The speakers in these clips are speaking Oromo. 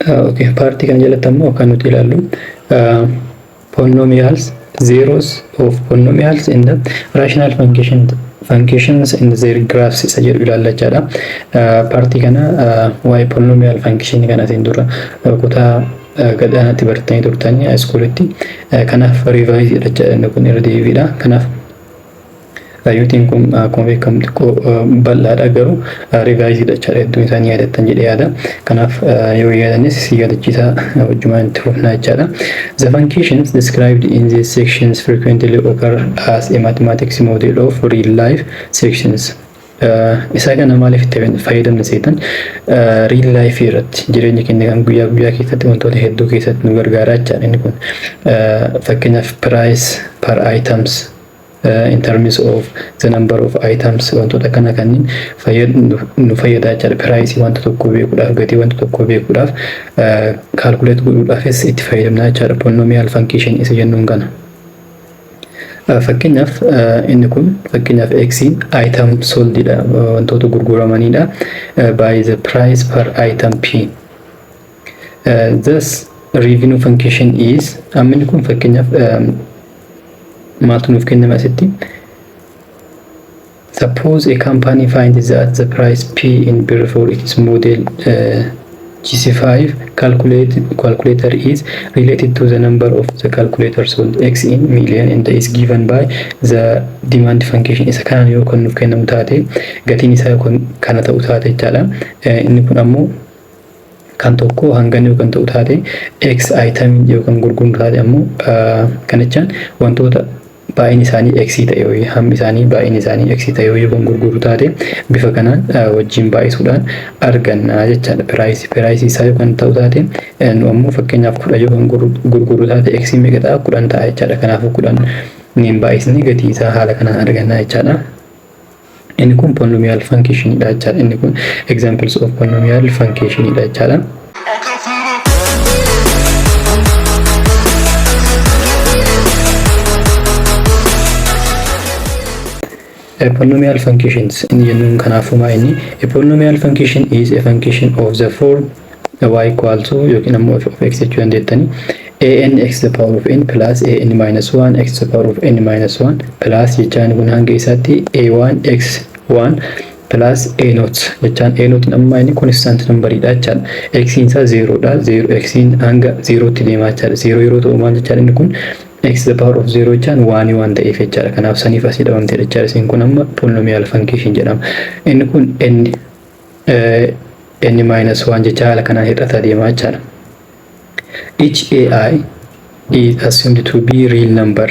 Okay, partii kana jalatti ammoo kan nuti ilaallu polynomials, zeros of polynomials in the rational functions in their graphs isa jedhu ilaallachaa. Partii kana waa'ee polynomial function kana isin dura kutaa gadaanaatti bartanii turtanii iskoolitti kanaaf revise jedha kun irra deebiidha. Kanaaf yuutiin kun akkuma beekamu xiqqoo bal'aadha garuu revise jechaadha hedduun isaanii yaadattan jedhee yaada. Kanaaf yoo yaadanis si yaadachiisa wajjumaan itti fufnaa jechaadha. The functions described in these sections frequently occur as a mathematics model of real life sections. Isa kana maaliif itti fayyadamna seetan real life irratti jireenya keenya kan guyyaa guyyaa keessatti wantoota hedduu keessatti nu gargaara jechaadha. Inni kun fakkeenyaaf price per items in terms of the number of items wantoota kana kanniin nu fayyada jechaadha. Price wanta tokko beekuudhaaf gatii wanta tokko beekuudhaaf calculate godhuudhaafis itti fayyadamna jechaadha. Polynomial function isa jennuun kana. Fakkeenyaaf inni kun fakkeenyaaf x item sold dha wantoota gurguramanidha by the price per item p. Thus revenue function is inni kun fakkeenyaaf maaltu nuuf kennama asitti. Suppose a company finds that the price p in bill for its model GC5 calculator is related to the number of the calculator sold x in million and is given by the demand function. Isa kanaan yoo kan nuuf kennamu taate gatiin isaa kana ta'u taate jechaadha. Inni kun ammoo kan tokko hangana yoo kan ta'u taate x item yoo kan gurguramu taate ammoo kanachaan wantoota baay'een isaanii x ta'e yoo hammi isaanii baay'een isaanii x ta'e yoo kan gurguru taate bifa kanaan wajjin baay'isuudhaan arganna jechaadha. Price isaa yoo kan ta'u taate nu ammoo fakkeenyaaf 10 yoo kan gurguru taate x meeqa ta'a 10 ta'a jechaadha. Kanaafuu 10 niin baay'isni gatii isaa haala kanaan arganna jechaadha. Inni kun polynomial function dha jechaadha. Inni kun examples of polynomial function dha jechaadha. Polynomial functions in jennuun kanaafuma inni a polynomial function is a function of the form y equal to yookiin ammoo of x jechuu dandeettani an x to the power of n plus an minus 1 x to the power of n minus 1 plus jechaan kun hanga isaatti a1 x1 plus a naught jechaan a naught amma inni constant number dha jechaadha. X isaa 0 dha. 0 x hanga 0 tti deemaa jechaadha. 0 yeroo ta'u maal jechaadha inni kun x to the power of 0 jechaan 1 1 ta'eef jechaadha. Kanaaf saniif asii dhabamte jechaadha. Isin kun amma polynomial function jedhama. Inni kun n minus 1 jecha haala kanaan hir'ataa deemaa jechaadha. Each ai is assumed to be real number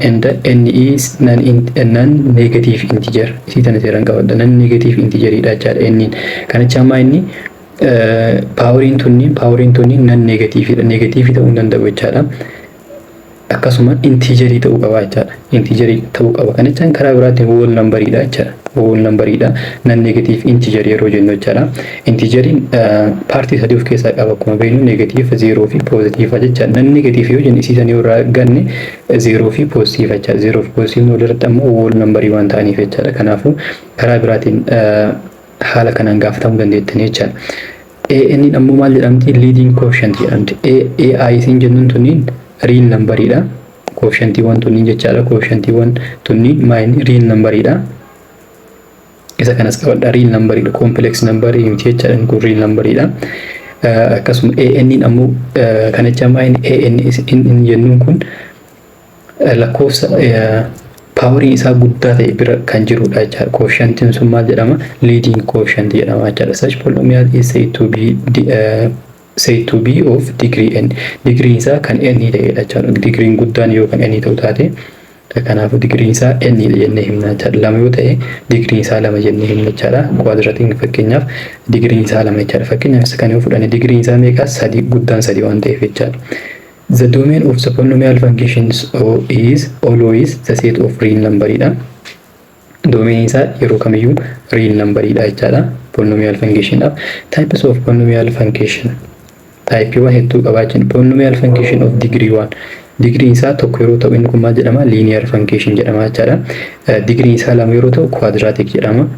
and n is non-negative integer. Isii tana seeraan qabadha. Non-negative integer dha jechaadha. N kanicha amma inni poweriin tunniin non-negative dha. Negative ta'uu hin danda'u jechaadha. Akkasuma integer ta'uu qaba jechaadha. Integer ta'uu qaba. Kanichaan karaa biraatiin whole number dha jechaadha. Whole number dha. Non-negative integer yeroo jennu jechaadha. Integeriin partii sadii of keessaa qaba. Akkuma beeknu negative, zero fi positive jechaadha. Non-negative yoo jennu isiisan yoo irraa ganne zero fi positive jechaadha. Zero fi positive walirratti ammoo whole number waan ta'aniif jechaadha. Kanaafuu karaa biraatiin haala kanaan gaafatamuu dandeettanii jechaadha. Inni ammoo maal jedhamti? Leading quotient jedhamti. AI isin jennuun tunniin real number dha. Quotientiiwwan tunniin jechaadha. Quotientiiwwan tunniin maayini real number dha. Isa kanas qabadha. Real number dha. Complex number miti jechaadha. Kun real number dha. Akkasuma AN ammoo kanicha maayini AN jennuun kun lakkoofsa poweriin isaa guddaa ta'e bira kan jirudha jechaadha. Quotientiin sun maal jedhama? Leading quotient jedhama jechaadha. Such polynomial is said to be of degree n. Degree isaa kan n ta'edha jechaadha. Degree guddaan yoo kan n ta'u taate kanaafuu degree isaa n jennee himna jechaadha. Lama yoo ta'e degree isaa lama jennee himna jechaadha. Quadratic fakkeenyaaf degree isaa lama jechaadha. Fakkeenyaaf isa kan yoo fudhanne degree isaa meeqa? 3 guddaan 3 waan ta'eef jechaadha. The domain of the polynomial functions is always the set of real number dha. Domain isaa yeroo kamiyyuu real number dha jechaadha. Polynomial function dha. Types of polynomial function. Type 1 hedduu qabaachin polynomial function of degree 1. Degree isaa tokko yeroo ta'u inni kun maal jedhama? Linear function jedhama jechaadha. Degree isaa lama yeroo ta'u quadratic jedhama.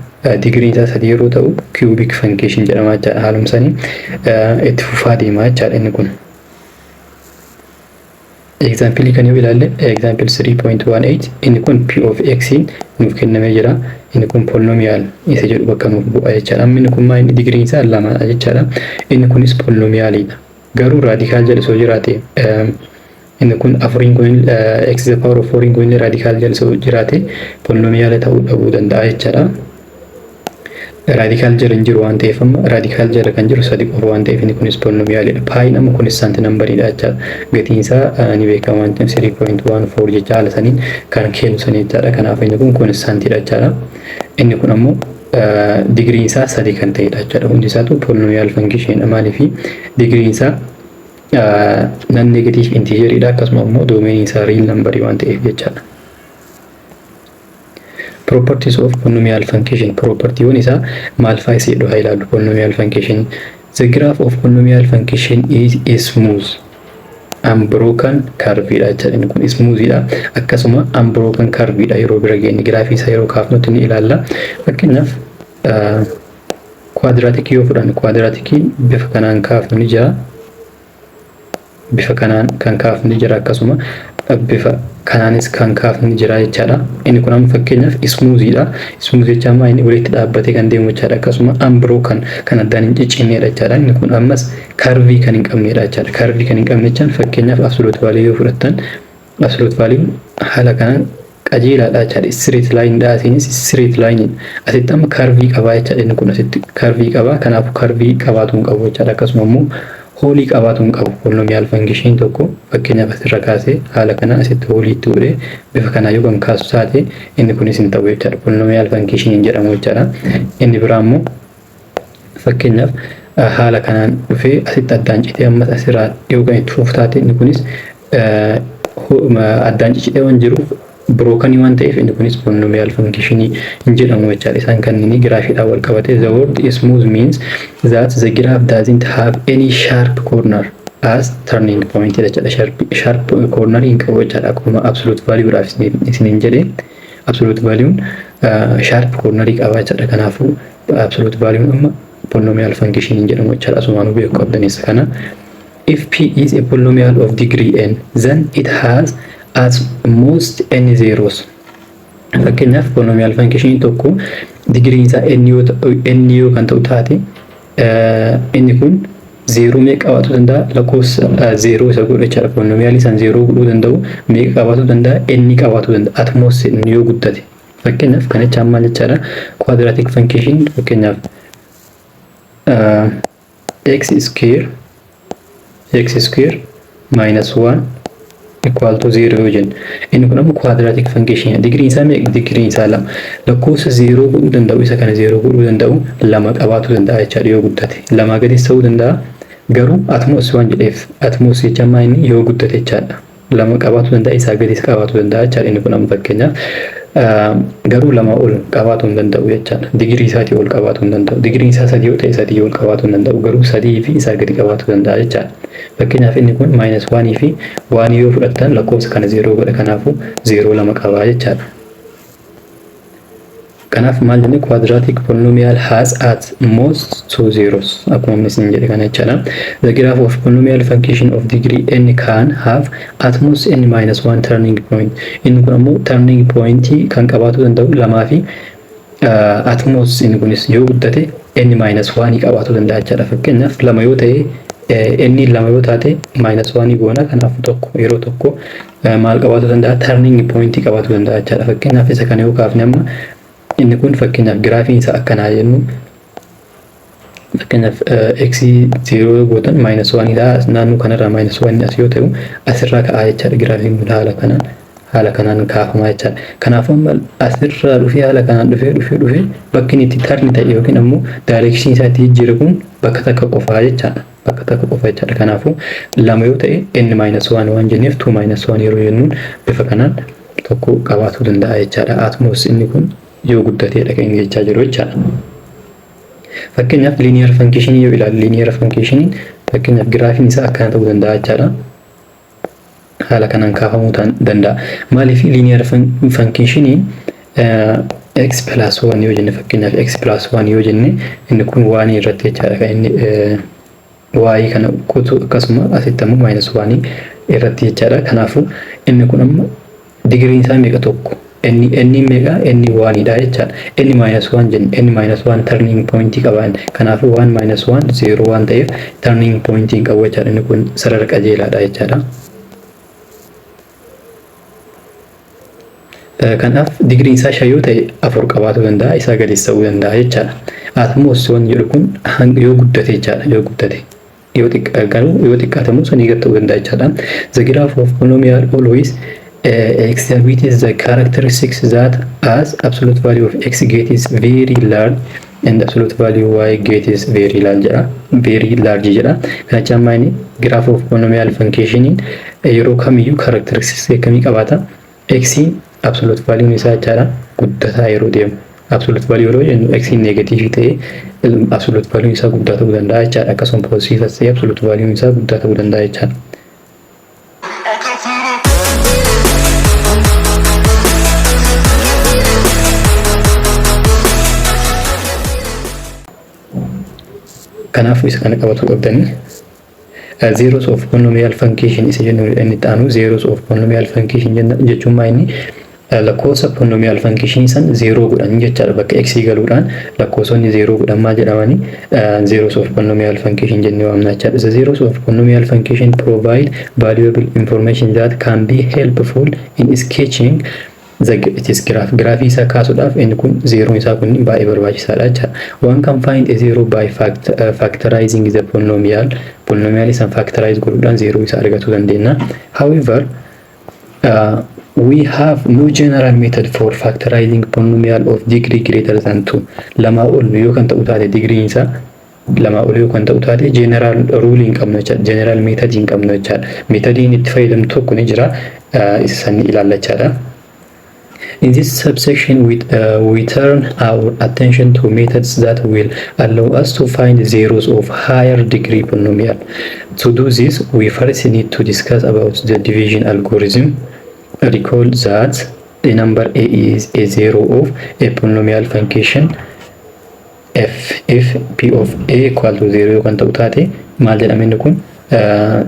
digriin isaa 3 yeroo ta'u cubic function jedhama jechaadha. Haaluma sanii itti fufaa deemaa jechaadha inni kun. Example kan yoo ilaalle example 3.18 inni kun p of x nuuf kennamee jira. Inni kun polynomial isa jedhu bakka nuuf bu'a jechaadha. Inni kun maa inni digriin isaa 2 jechaadha. Inni kunis polynomialidha. Garuu radikaal jedhu soo jiraate inni kun afuriin kun x the power of 4 kun radikaal jedhu soo jiraate polynomial ta'uu dhabuu danda'a jechaadha. Radikaal jala hin jiru waan ta'eef amma radikaal jala kan jiru 3 qofa waan ta'eef inni kunis polynomialidha. Pi nama kunis santi nambariidha jechaadha. Gatiin isaa ni beekama waan ta'eef 3.14 jecha haala saniin kan kennu sanii jechaadha. Kanaaf inni kun kunis santiidha jechaadha. Inni kun ammoo digriin isaa 3 kan ta'edha jechaadha. Hundi isaatu polynomial function maaliifi digriin isaa non negative integeridha akkasuma ammoo domain isaa real number waan ta'eef jechaadha. Properties of polynomial function. Property one is a malphi said to highlight polynomial function. The graph of polynomial function is smooth, unbroken curve. It's smooth. Akkasuma unbroken curve. Yeroo bira geenye graph isa yeroo kaafnutti ni ilaalla. Fakkeenyaaf quadratic yoo fudhanne quadratic bifa kanaan kaafnu ni jira. Bifa kanaan kan kaafnu ni jira akkasuma bifa kanaanis kan kaafnu ni jira jechaadha. Inni kun amma fakkeenyaaf smoothidha. Smooth jechaan maa inni walitti dhaabbatee kan deemu jechaadha. Akkasuma unbroken kan addaan hin ciccineedha jechaadha. Inni kun ammas curve kan hin qabneedha jechaadha. Curve kan hin qabne jechaan fakkeenyaaf absolute value yoo fudhattan absolute value haala kanaan qajeelaadha jechaadha. Straight line dha asinis straight line asitti amma curve qabaa jechaadha. Inni kun asitti curve qabaa. Kanaafuu curve qabaatu hin qabu jechaadha. Akkasuma immoo hoolii qabaatu hin qabu. Polynomial function tokko fakkeenyaaf asirra kaasee haala kana asitti hoolii itti godhee bifa kanaa yoo kan kaasu taate inni kunis hin ta'u jechaadha. Polynomial function jedhamu jechaadha. Inni biraa immoo fakkeenyaaf haala kanaan dhufee asitti addaan citee ammas asirraa yoo kan itti fufu taate inni kunis addaan citee waan jiruuf broken waan ta'eef inni kunis polynomial function hin jedhamu jechaadha. Isaan kanneen graafiidhaan wal qabate the word smooth means that the graph doesn't have any sharp corner as turning point jechaadha. Sharp corner hin qabu jechaadha. Akkuma absolute value dhaaf isiniin jedhe absolute value sharp corner qaba jechaadha. Kanaafuu absolute value amma polynomial function hin jedhamu jechaadha. Asumaan beekuu qabdanis kana. If p is a polynomial of degree n then it has at most n zeros. Fakkeenyaaf polynomial function tokko digriin isaa n yoo kan ta'u taate inni kun 0 meeqa qabaatu danda'a? Lakkoofsa 0 isa godha jechaadha. Polynomial isaan 0 godhuu danda'u meeqa qabaatu danda'a? N qabaatu danda'a. At most n yoo guddate. Fakkeenyaaf kan jechaan maal jechaadha? Quadratic function fakkeenyaaf x square minus 1 equal to 0 yoo jennu. Inni kun ammoo quadratic function digriin isaa meeqa? Digriin isaa 2. Lakkoofsa 0 godhuu danda'u isa kana 0 godhuu danda'u 2 qabaatu danda'a jechaadha yoo guddate. 2 gadis ta'uu danda'a. Garuu atmos waan jedheef atmos jechaan maa inni yoo guddate jechaadha. 2 qabaatu danda'a isaa gadis qabaatu danda'a jechaadha. Inni kun amma fakkeenyaaf garuu 2 ol qabaatu hin danda'u jechaadha. Digrii isaatii ol qabaatu hin danda'u. Digriin isaa 3 yoo ta'e 3 ol qabaatu hin danda'u. Garuu 3 fi isaa gadi qabaatu danda'a jechaadha. Fakkeenyaaf inni kun -1 fi 1 yoo fudhattan lakkoofsa kana 0 godha. Kanaafuu 0 2 qabaa jechaadha. Kanaaf maal jenne quadratic polynomial has at most 2 zeros. Akkuma misin jedhe kana jechaadha. The graph of polynomial function of degree n can have at most n minus 1 turning point. Inni kun ammoo turning point kan qabaatu danda'u 2 fi at most inni kunis yoo guddate n minus 1 qabaatu danda'a jechaadha. Fakkeenyaaf 2 yoo ta'e n 2 yoo taate minus 1 goona. Kanaaf tokko yeroo tokko maal qabaatu danda'a? Turning point qabaatu danda'a jechaadha. Fakkeenyaaf isa kana yoo kaafne amma inni kun fakkeenyaaf giraafiin isaa akkanaa jennu fakkeenyaaf x 0 gootan -1 dha. Naannoo kanarraa -1 as yoo ta'u asirraa ka'aa jechaadha. Giraafiin kun haala kanaan kaafamaa jechaadha. Kanaafuu asirraa dhufee haala kanaan dhufee bakki inni itti tarni ta'e yookiin ammoo daayirekshinii isaa itti jijjiire kun bakka takka qofaa jechaadha. Bakka takka qofa jechaadha. Kanaafuu 2 yoo ta'e n -1 waan jenneef 2 -1 yeroo jennuun bifa kanaan tokko qabaatu danda'a jechaadha. Atmos inni kun yoo guddateedha kan inni jechaa jiru jechaadha. Fakkeenyaaf linear function yoo ilaalle linear function fakkeenyaaf giraafiin isaa akkana ta'uu danda'a jechaadha. Haala kanaan kaafamuu danda'a. Maaliif linear function x plus 1 yoo jenne fakkeenyaaf x plus 1 yoo jenne inni kun 1 irratti jechaadha kan inni y kana kutu akkasuma asitti ammoo minus 1 irratti jechaadha. Kanaafuu inni kun amma digriin isaa meeqa tokko inni meeqa inni 1 dha jechaadha. Inni minus 1 jenne inni minus 1 turning point qaba. Kanaafuu 1 minus 1 0 waan ta'eef turning point qaba jechaadha. Inni kun sarara qajeelaadha jechaadha. Kanaaf digriin isaa 5 yoo ta'e 4 qabaatu danda'a, isaa gadiis ta'uu danda'a jechaadha. Atumoo osoo jedhu kun yoo guddate jechaadha, yoo guddate yoo xiqqaatamu sanii gad ta'uu danda'a jechaadha. The graph of polynomial always exhibits the characteristics that as absolute value of x gets very large and absolute value y gets very large jedha. Kanachaan maayini graph of polynomial function yeroo kamiyyuu characteristics akkamii qabaata? X absolute value isaa jechaadha guddataa yeroo deemu. Absolute value yeroo jennu x negative ta'e absolute value isaa guddaa ta'uu danda'a jechaadha. Akkasuma positive ta'e absolute value isaa guddaa ta'uu danda'a jechaadha. Kanaafuu isa kana qabatu qabdanii zeros of polynomial function isa jennu inni taanu zeros of polynomial function jechuun maayini lakkoofsa polynomial function san 0 godhan jechaadha. Bakka x galuudhaan lakkoofsonni 0 godhan maal jedhamani zeros of polynomial function jennee waamna jechaadha. The zeros of polynomial function provide valuable information that can be helpful in sketching it is graph isa kaasuudhaaf inni kun 0 isaa kun baay'ee barbaachisaadha jechaadha. One can find a zero by factorizing the polynomial isan factorize godhuudhaan 0 isa argachuu dandeenya. However, we have no general method for factorizing polynomial of degree greater than 2. Lama ol yoo kan ta'u taate degree isa lama ol yoo kan ta'u taate general rule hin qabnu jechaadha. General method hin qabnu jechaadha. Methodiin itti fayyadamnu tokko ni jira, isa san ilaalla jechaadha. In this subsection, we turn our attention to methods that will allow us to find zeros of higher degree polynomial. To do this, we first need to discuss about the division algorithm. Recall that the number a is a zero of a polynomial function f if p of a equal to 0 kan ta'u taate maal jedhama inni kun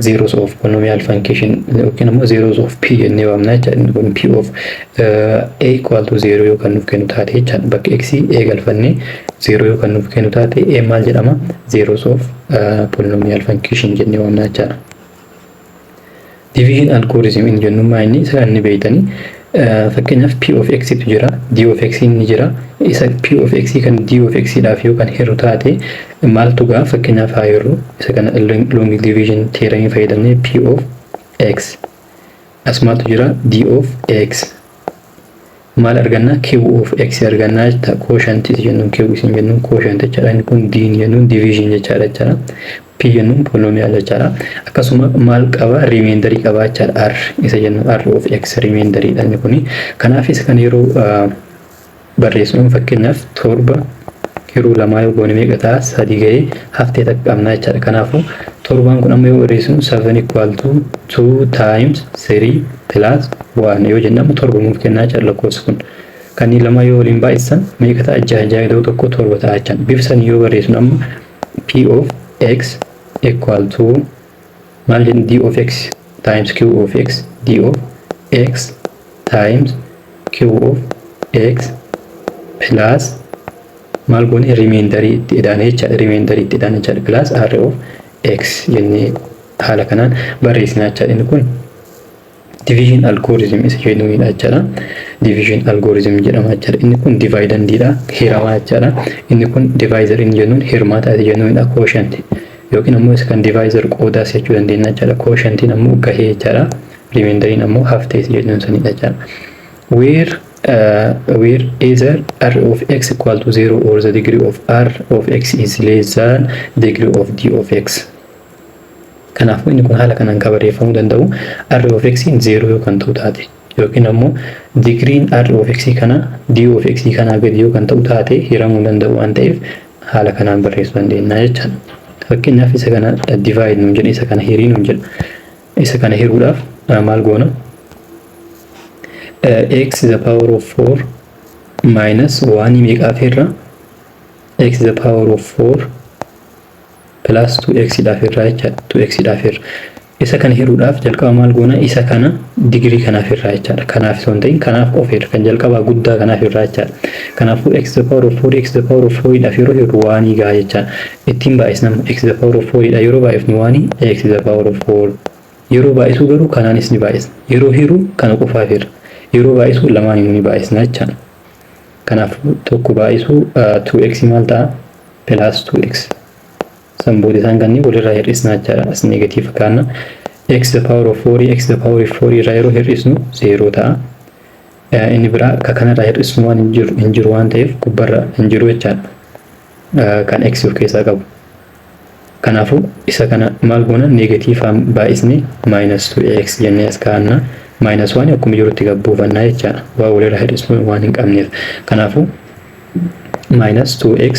zeros of polynomial function yookiin immoo zeros of p jennee waamna jechuudha. Kun p of a equal to 0 yoo kan nuuf kennu taate jechuudha. Bakka x a galfannee 0 yoo kan nuuf kennu taate a maal jedhama zeros of polynomial function jennee waamna jechuudha. Division algorithm in jennu maayini isa kan ni beeytanii fakkeenyaaf p of x tu jira, d of x ni jira. Isa p of x kan d of x dhaaf yoo kan hirru taate maaltu gaa fakkeenyaaf haa hirru isa kana long division theorem fayyadamnee p of x as maaltu jira d of x maal arganna q of x arganna jecha quotient jennu q isin jennu quotient jechaadha. Inni kun d jennu division jechaadha. P jennuun polynomial jechaadha. Akkasuma maal qaba remainder qaba jechaadha. R isa jennu r of x remainder dha inni kuni. Kanaaf isa kan yeroo barreessinu fakkeenyaaf 7 yeroo lama yoo goone meeqa ta'a 3 ga'ee haftee takka qabna jechaadha. Kanaafuu 7 kun amma yoo barreessinu 7 equal to 2 times 3 plus 1 yoo jennamu 7 nuuf kennaa jechaadha lakkoofsi kun. Kanneen lama yoo waliin baay'isan meeqa ta'a 6 ta'u tokko 7 ta'a jechaadha. Bifsan yoo barreessinu amma p of x equal to maal jennu d of x times q of x d of x times q of x plus maal goone remainder itti idaan jechaadha. Remainder itti idaan jechaadha plus r of x jennee haala kanaan barreessina jechaadha. Inni kun division algorithm isa jennuudha jechaadha. Division algorithm jedhama jechaadha. Inni kun dividend dha, hiramaa jechaadha. Inni kun divisor inni jennuun hirmaata jennuudha, quotient yookiin ammoo isa kan divisor qoodaas jechuu dandeenya jechaadha. Quotientiin ammoo gahee jechaadha. Remainderiin ammoo haftee jennuun sanidha jechaadha. Where either r of x equal to 0 or the degree of r of x is less than degree of d of x. Kanaafuu inni kun haala kanaan barreeffamuu danda'u r of x 0 yoo kan ta'u taate yookiin ammoo digriin r of x kana d of x kana gadi yoo kan ta'u taate hiramuu danda'u waan ta'eef haala kanaan barreessuu dandeenya jechaadha. Fakkeenyaaf isa kana divide nuun jedhe, isa kana hirii nuun jedha. Isa kana hiruudhaaf maal goona x the power of 4 minus 1 meeqa afirra x the power of 4 plus 2x afirra jechaadha. 2x afirra isa kana hiruudhaaf jalqaba maal goona isa kana digirii kanaaf irraa jechaadha. Kanaaf osoo hin ta'in kanaaf ofirra kan jalqaba guddaa kanaaf irraa jechaadha. Kanaafuu x the power of 4 x the power of 4 dhaaf yeroo hiru 1 gaa jechaadha. Ittiin baay'isnama x the power of 4 dha yeroo baay'ifnu 1 x the power of 4 yeroo baay'isu garuu kanaanis ni baay'isna. Yeroo hiru kana qofaaf irra yeroo baay'isu lamaan ni baay'isna jechaadha. Kanaafuu tokko baay'isu 2x maal ta'a plus 2x sambooti isaan kanneen walirraa hir'isna jechaadha. As negatiiv kaana x the power of 4 x the power of 4 irraa yeroo hir'isnu 0 ta'a. Inni biraa akka kanarraa hir'isnu waan hin jiru waan ta'eef gubbarra hin jiru jechaadha. Kan x of keessaa qabu. Kanaafuu isa kana maal goona negatiivaan baay'isne minus 2x jennee as kaa'anna. Minus 1 akkuma jirutti gabbuufannaa jechaadha. Waa walirraa hir'isnu waan hin qabneef. Kanaafuu minus 2x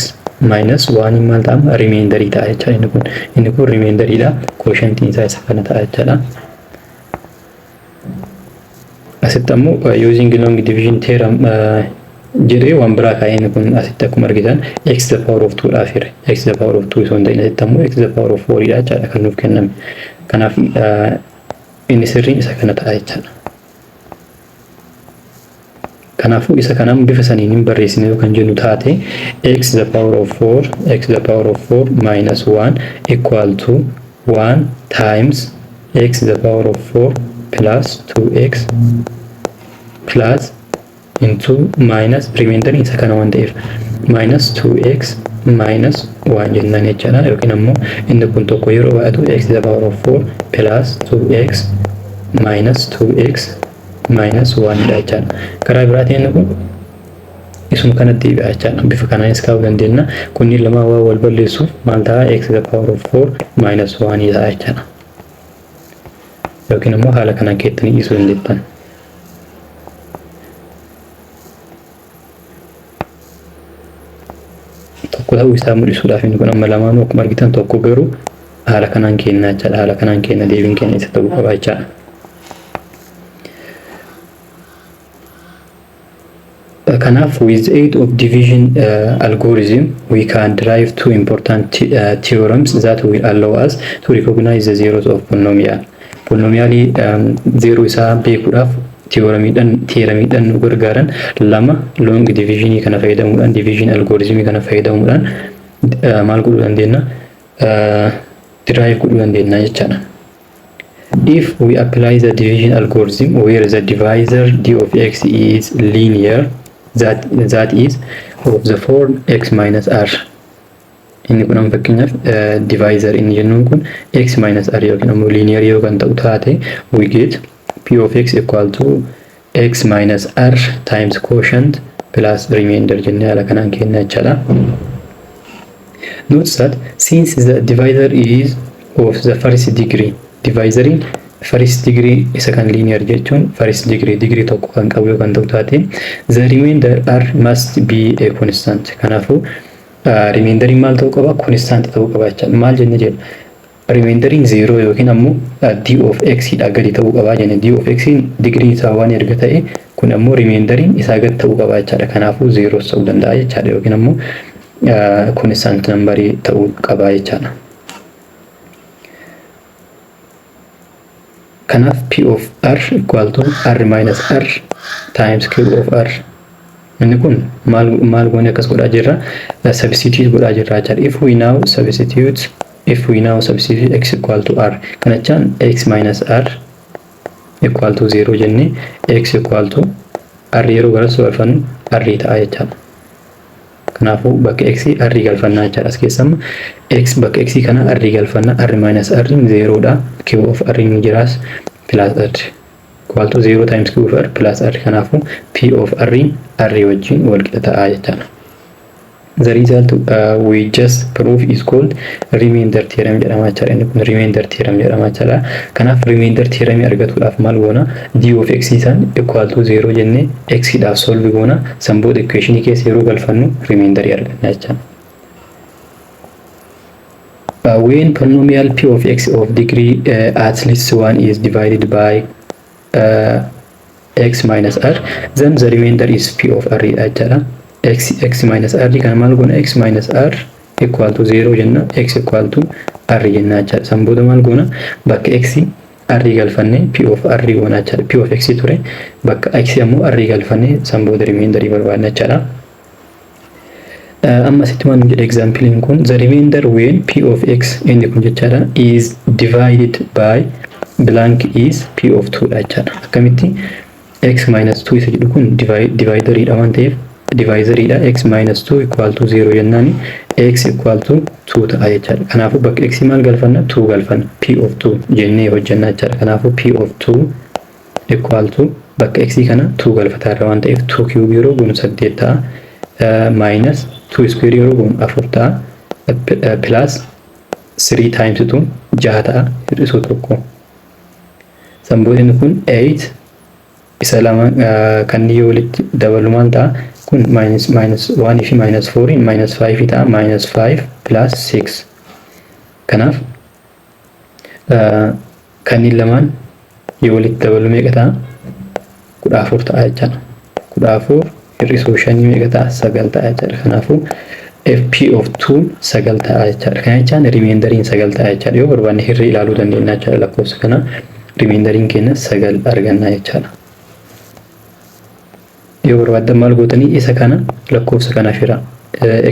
minus 1 maal ta'a remainder ta'a jechaadha. Inni kun remainder dha. Quotient isaa isa kana ta'a jechaadha. Asitti ammoo using long division theorem jedhee waan biraa kaa'ee inni kun asitti akkuma argitan x the power of 2 dhaaf hirre. X the power of 2 osoo hin ta'in asitti ammoo x the power of 4 dha jechaadha kan nuuf kenname. Kanaaf inni sirriin isa kana ta'a jechaadha. Kanaafuu isa kanaan bifa saniin barreessine yookaan jennu taate x the power of 4 x the power of 4 minus 1 equal to 1 times x the power of 4 plus 2x plus into minus remainder isa kana waan ta'eef minus 2x minus 1 jennaan jechaadha. Yookiin ammoo inni kun tokko yeroo baay'atu x the power of 4 plus 2x minus 2x minus 1 dha jechaadha. Karaa biraatiin inni kun isuma kanatti deebi'a jechaadha. Bifa kanaanis kaa'uu dandeenya. Kunniin lama waa wal balleessuuf maal ta'a x the power of 4 minus 1 ta'a jechaadha. Yookiin ammoo haala kanaan keettanii dhiisuu dandeettan. Tokko ta'uu isaa mul'isuudhaaf inni kun amma lamaanuu akkuma argitan tokko garuu haala kanaan kennaa jechaadha. Haala kanaan kenna deebiin kenna isa ta'uu qaba jechaadha. Kanaaf with the aid of division algorithm we can derive two important theorems that will allow us to recognize the zeros of polynomial. Polynomialii zero isaa beekuudhaaf theoremiidhaan nu gargaaran lama long divisionii kana fayyadamuudhaan division algoritmii kana fayyadamuudhaan maal godhuu dandeenya derive godhuu dandeenya jechaadha. If we apply the division algorithm where the divisor d of x is linear that is of the form x minus r. Inni kun amma fakkeenyaaf divisor inni jennuun kun x minus r yookiin ammoo linear yoo kan ta'u taate we get p of x equal to x minus r times quotient plus remainder jennee haala kanaan kenna jechaadha. Note that since the divisor is of the first degree, divisoring first degree isa kan linear jechuun first degree tokko kan qabu yoo kan ta'u taate the remainder r must be a constant. Kanaafuu remainderiin maal ta'uu qaba constant ta'uu qaba jechaadha. Maal jenne jedha remainderiin 0 yookiin ammoo d of x dha gadi ta'uu qaba jenne. D of x degree isaa waan erga ta'e kun ammoo remainderiin isaa gadi ta'uu qaba jechaadha. Kanaafuu 0 ta'uu danda'a jechaadha yookiin ammoo constant number ta'uu qaba jechaadha. Kanaaf p of r equal to r minus r times cube of r. Inni kun maal goone akkas godhaa jirra substitute godhaa jirra jechaadha. If we now substitute x equal to r kanachaan x minus r equal to 0 jenne x equal to r yeroo gara galfannu r ta'a jechaadha. Kanaafuu bakka x r galfannaa jechaadha. As keessatti x bakka x kana r galfanna r minus r 0 dha. Cube of r ni jiraas plus r equal to 0 times cube of r plus r. Kanaafuu p of r wajjin wal qixa ta'a jechaadha. The result we just prove is called remainder theorem jedhama jechaadha. Inni kun remainder theorem jedhama jechaadha. Kanaaf remainder theorem argachuudhaaf maal goona d of x isaan equal to 0 jenne x dhaaf solve goona sanboota equation keessa yeroo galfannu remainder arganna jechaadha. When polynomial p of x of degree at least 1 is divided by x minus r, then the remainder is p of r jechuudha. x minus r kana maal goona, x minus r equal to 0 jenna, x equal to r jenna jechuudha. San booda maal goona, bakka x r galfanne p of r goona jechuudha. p of x ture, bakka x ammoo r galfanne san booda remainder barbaadna jechuudha. Amma asitti waan jedhe example kun, the remainder when p of x inni kun jechuudha is divided by blank is p of 2 jechuudha. Akkamitti x minus 2 isa jedhu kun divider dha waan ta'eef divisor dha. x minus 2 equal to 0 jennaani x equal to 2 ta'a jechuudha. Kanaafuu bakka x maal galfanna, 2 galfanna, p of 2 jennee hojjannaa jechuudha. Kanaafuu p of 2 equal to bakka x kana 2 galfataarra waan ta'eef 2 cube yeroo goonu 8 ta'a, minus 2 square yeroo goonu 4 ta'a, plus 3 times 2 6 ta'a, hir'isuu tokko. Samboodin kun 8 isa lama kan yoo walitti dabalu maal ta'a, kun minus 1 fi minus 4 minus 5 ta'a, minus 5 plus 6. Kanaaf kanneen lamaan yoo walitti dabalu meeqa ta'a, 14 ta'a jechuudha. 14 hir'isuu 5 meeqa ta'a, 9 ta'a jechuudha. Kanaafuu p of 2 9 ta'a jechuudha. Kana jechaan remainderiin 9 ta'a jechuudha. Yoo barbaanne hirrii ilaaluu dandeenya jechuudha lakkoofsa kana. Remainderiin keenya 9 arganna jechuudha. Yoo barbaaddan maal gootanii isa kana lakkoofsa kanaaf hira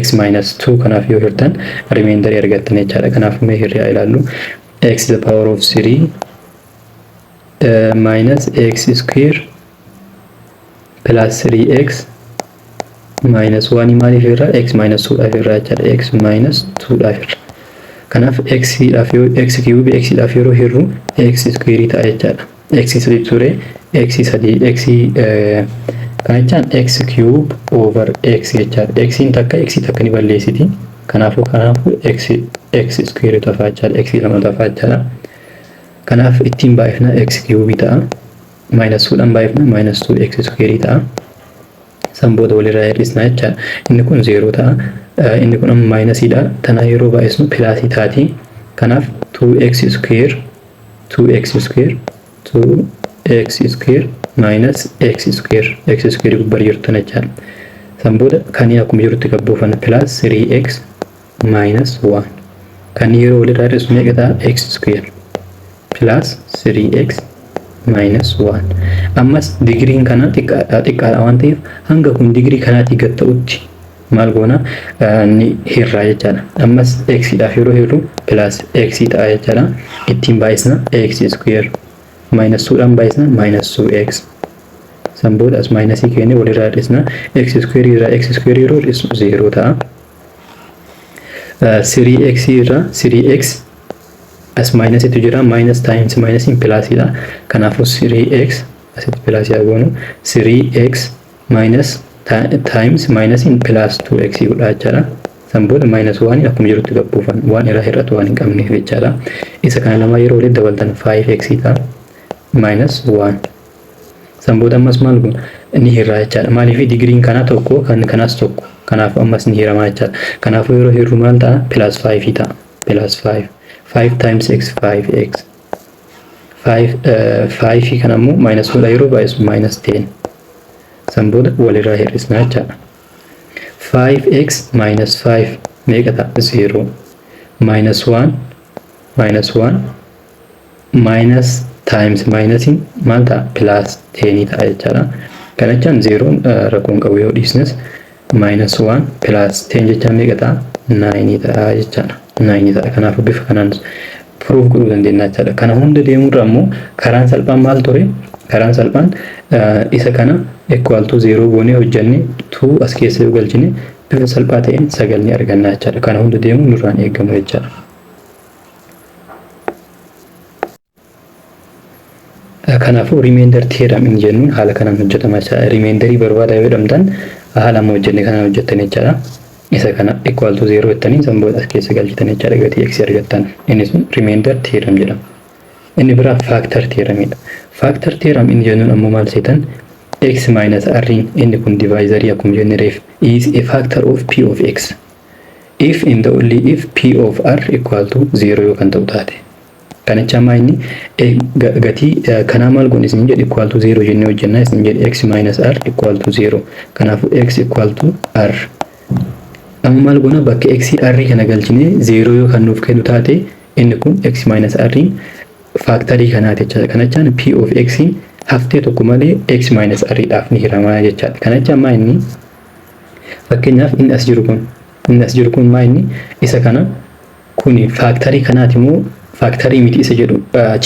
x minus 2 kanaaf yoo hirtan remainder argattan jechuudha. Kanaafuu mee hirrii ilaallu, x the power of 3 minus x square plus 3x minus 1 maaliif irra, x minus 2 dhaaf irra jechuudha. x minus 2 dhaaf irra. Kanaaf x dhaaf yoo x cube x dhaaf yeroo hirru x square ta'a jechuudha. x 3 ture x 3 x kana jechaan x cube over x jechuudha. x takka ni balleessiti. Kanaafuu x square ta'a jechuudha. x lama ta'a jechuudha. Kanaaf ittiin baay'ifna x cube ta'a, minus 2 dhaan baay'ifna minus 2 x square ta'a. San booda walirraa hir'isna jechuudha. Inni kun 0 ta'a, inni kun amma minus dha. Tana yeroo baay'isnu plus taati. Kanaaf 2x square minus x square gubbar jirtu jechuudha. San booda kan akkuma jirutti gabbuufan plus 3x minus 1. Kan yeroo walirraa hir'isnu meeqa ta'a, x square plus 3x minus 1. Ammas digriin kana xiqqaadha waan ta'eef hanga kun digrii kanaatti gad ta'utti maal goona ni hirraa jechuudha. Ammas x dhaaf yeroo hirru plus x ta'a jechuudha. Ittiin baay'isna x square minus 2 dhaan baay'isna minus 2x. San booda as minus keenya walirraa hir'isna x square irraa x square yeroo hir'isnu 0 ta'a. 3x irraa 3x as minus itu jira, minus times minus in plus dha. Kanaafuu 3x asitti plus yaa goonu 3x minus times minus in plus 2x godha jechuudha. San booda minus 1 akkuma jirutti gabbuufan waan irraa hir'atu waan hin qabneef jechuudha. Isa kana lama yeroo walitti dabaltan 5x ta'a minus 1. San booda ammas maal goona ni hirraa jechuudha. Maaliif digriin kana tokko kan kanas tokko. Kanaafuu ammas ni hiramaa jechuudha. Kanaafuu yeroo hirru maal ta'a, plus 5 ta'a, plus 5. 5 times x 5x 5 kan ammoo minus 1 yeroo baay'isu minus 10. San booda walirraa hir'isna jechuudha. 5x minus 5 meeqa ta'a, 0. minus 1 minus times minus maal ta'a, plus 10 ta'a jechuudha. Kana jechaan 0 rakkoon qabu yoo dhiisnes minus 1 plus 10 jechaan meeqa ta'a, 9 ta'a jechuudha. 9 ta'a. Kanaafuu bifa kanaan proof godhuu dandeenya jechuudha. Kana hunda deemuurra ammoo karaan salphaan maal ture? Karaan salphaan isa kana equal to 0 goonee hojjannee 2 as keessa yoo galchine bifa salphaa ta'een 9 ni arganna jechuudha. Kana hunda deemuu nurraan eegamu jechuudha. Kanaafuu remainder theorem in jennuun haala kanaan hojjetama jechuudha. Remainder barbaada yoo jedhamtan haala amma hojjenne kanaan hojjettan jechuudha. Isa kana equal to 0 jettanii san booda as keessa galchitan jechuudha, gatii x argattan. Inni sun remainder theorem jedhama. Inni biraa factor theorem dha. Factor theorem in jennuun ammoo maal seetan, x minus r inni kun divisorii akkuma jenne reef is a factor of p of x if and only if p of r equal to 0 yoo kan ta'u taate. Kanacha inni gatii kana maal goone isin jedhe equal to 0 jennee hojjenna isin jedhe x minus r equal to 0. Kanaafuu x equal to r. Amma maal goona bakka x r kana galchine 0 yoo kan nuuf kennu taate inni kun x minus r factory kanaati jechuudha. Kanachaan p of x haftee tokko malee x minus r dhaaf ni hiramaa jechuudha. Kanacha amma inni fakkeenyaaf inni as jiru kun maa inni isa kana kuni factory kanaati moo factory miti isa jedhu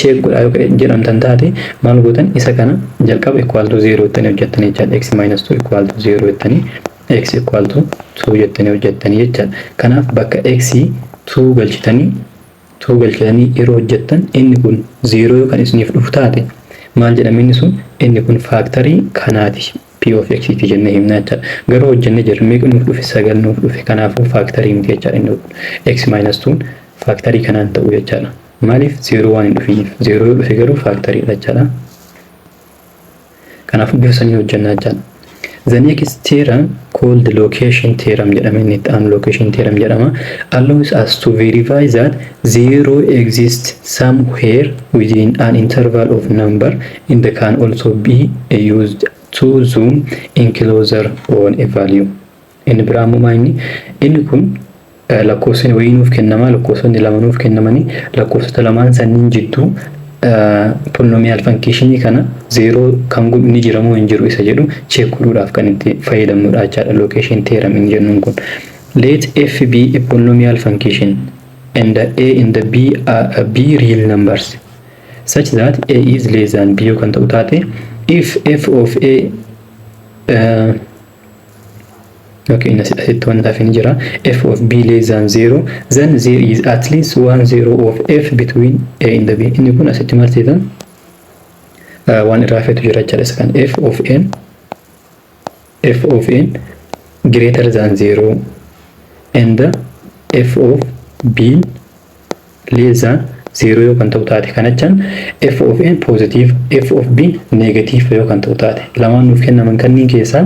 check godhaa yoo jedhamtan taate maal gootan isa kana jalqaba equal to 0 jettanii hojjettanii jechuudha. X minus 2 equal to 0 jettanii x equal to 2 jettanii hojjettanii jechuudha. Kanaaf bakka x 2 galchitanii yeroo hojjettan inni kun 0 yoo kan isiniif dhufu taate maal jedhama inni sun inni kun factory kanaati p of x ti jennee himna jechuudha. Garuu hojjennee jirra meeqa nuuf dhufe 9 nuuf dhufe kanaafuu factory miti jechuudha inni kun x minus 2 factory kanaan ta'u jechuudha. Maaliif 0 waan hin dhufiniif 0 yoo dhufe garuu factory jechuudha. Kanaafuu bifa saniin hojjennaa jechuudha. The next theorem called the location theorem location theorem allows us to verify that 0 exists somewhere within an interval of number and can also be used to zoom in closer on a value. In Brahma inni kun lakkoofsonni wayii nuuf kennama lakkoofsonni lama nuuf kennamanii lakkoofsota lamaan sanniin jidduu polynomial function kana 0 kan ni jiramoo hin jiru isa jedhu check godhuudhaaf kan itti fayyadamnudha jechuudha. Location theorem in jennuun kun let f be a polynomial function and a and b are b real numbers such that a is less than b kan ta'u taate if f of a okay, asitti wanta hafin jira f of b less than 0 then there is at least 1 0 of f between a and b. Inni kun asitti martitan waan irraa feetu jira jechuudha. Isa kan f of n greater than 0 and f of b less than 0 yoo kan ta'u taate kanachaan f of n positive f of b negative yoo kan ta'u taate lamaan nuuf kennaman kanneen keessaa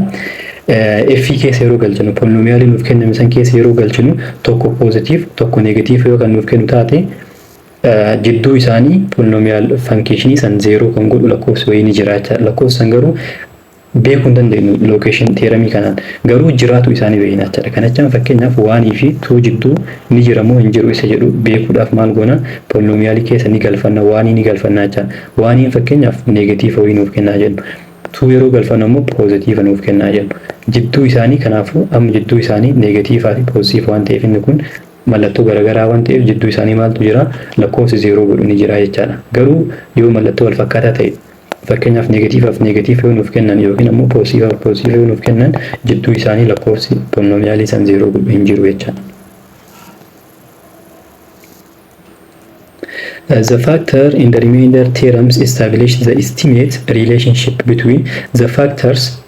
f keessa yeroo galchinu polynomial nuuf kenname san keessa yeroo galchinu tokko positive tokko negative yoo kan nuuf kennu taate jidduu isaanii polynomial function san 0 kan godhu lakkoofsi wayii ni jira jechuudha. Lakkoofsi san garuu beekuu hin dandeenyu location theorem kanaan garuu jiraatu isaanii beekna jechuudha. Kanachaan fakkeenyaaf 1 fi 2 jidduu ni jira moo hin jiru isa jedhu beekuudhaaf maal goona polynomial keessa ni galfanna 1 ni galfanna jechuudha. 1 fakkeenyaaf negative wayii nuuf kennaa jennu 2 yeroo galfannu immoo positive nuuf kennaa jennu. Jidduu isaanii kanaafuu amma jidduu isaanii negative fi positive waan ta'eef inni kun mallattoo garaagaraa waan ta'eef jidduu isaanii maaltu jira lakkoofsi 0 godhu ni jira jechuudha. Garuu yoo mallattoo wal fakkaataa ta'e fakkeenyaaf negative yoo nuuf kennan yookiin immoo positive yoo nuuf kennan jidduu isaanii lakkoofsi polynomial san 0 godhu hin jiru jechuudha. The factor in the remainder theorems establish the estimate relationship between the factors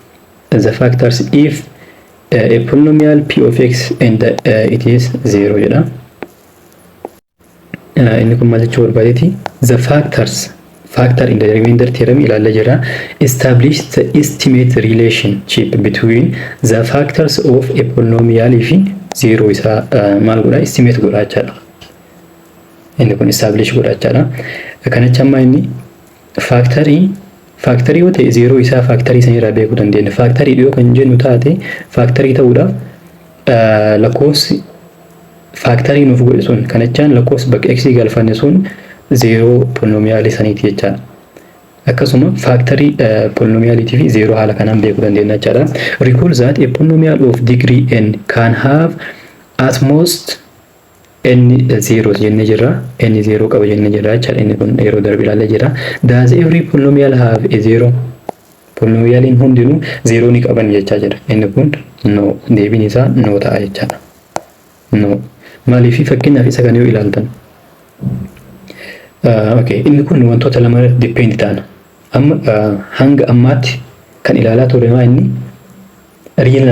if a polynomial p of x and it is 0 jedha. Inni kun maal jechuu barbaadeti the factor in the remainder theorem ilaalla jira establish the estimate relationship between the factors of a polynomial fi 0 isa maal godha estimate godha jechuudha. Inni kun establish godha jechuudha. Kanacha amma inni factory yoo ta'e 0 isaa factory sanirraa beekuu dandeenya. Factory dhiyoo kan jennu taate factory ta'uudhaaf lakkoofsi factory nuuf godhe sun kanachaan lakkoofsi bakka x galfanne sun 0 polynomial saniiti jechaadha. Akkasuma factory polynomiality fi 0 haala kanaan beekuu dandeenya jechaadha. Recall that a polynomial of degree n can have at most n 0 jenne jira n 0 qaba jenne jira jechaadha. Inni kun yeroo darbe ilaalle jira. Does every polynomial have a 0? Polynomialin hundinuu 0 ni qaban jechaa jira. Inni kun no deebiin isaa no ta'a jechaadha. No maaliif fakkeenyaaf isa kan yoo ilaaltan okay inni kun wantoota lama depend ta'an amma hanga ammaatti kan ilaalaa ture maa inni real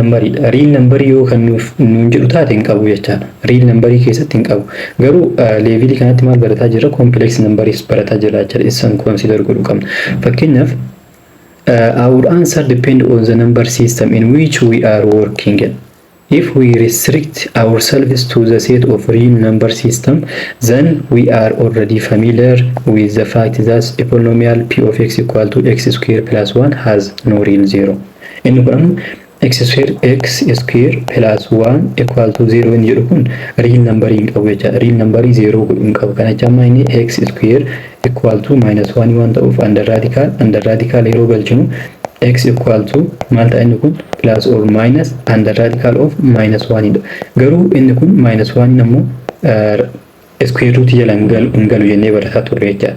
number yoo kan nuun jedhu taate hin qabu jechaadha. Real number keessatti hin qabu. Garuu levelii kanatti maal barataa jira complex numbers barataa jira jechaadha. Isaan consider godhuu qabna. Fakkeenyaaf our answer depend on the number system in which we are working. If we restrict ourselves to the set of real number system, then we are already familiar with the fact that a polynomial p of x equal to x square plus 1 has no real zero. In x square plus 1 equal to 0 in jedhu kun real number hin qabu jechuudha. Real number 0 hin qabu. Kana jechuun inni x square equal to minus 1 waan ta'uuf under radical yeroo galchinu x equal to maal ta'a inni kun plus or minus under radical of minus 1 dha. Garuu inni kun minus 1 ammoo square root jala hin galu jennee barataa turre jechuudha.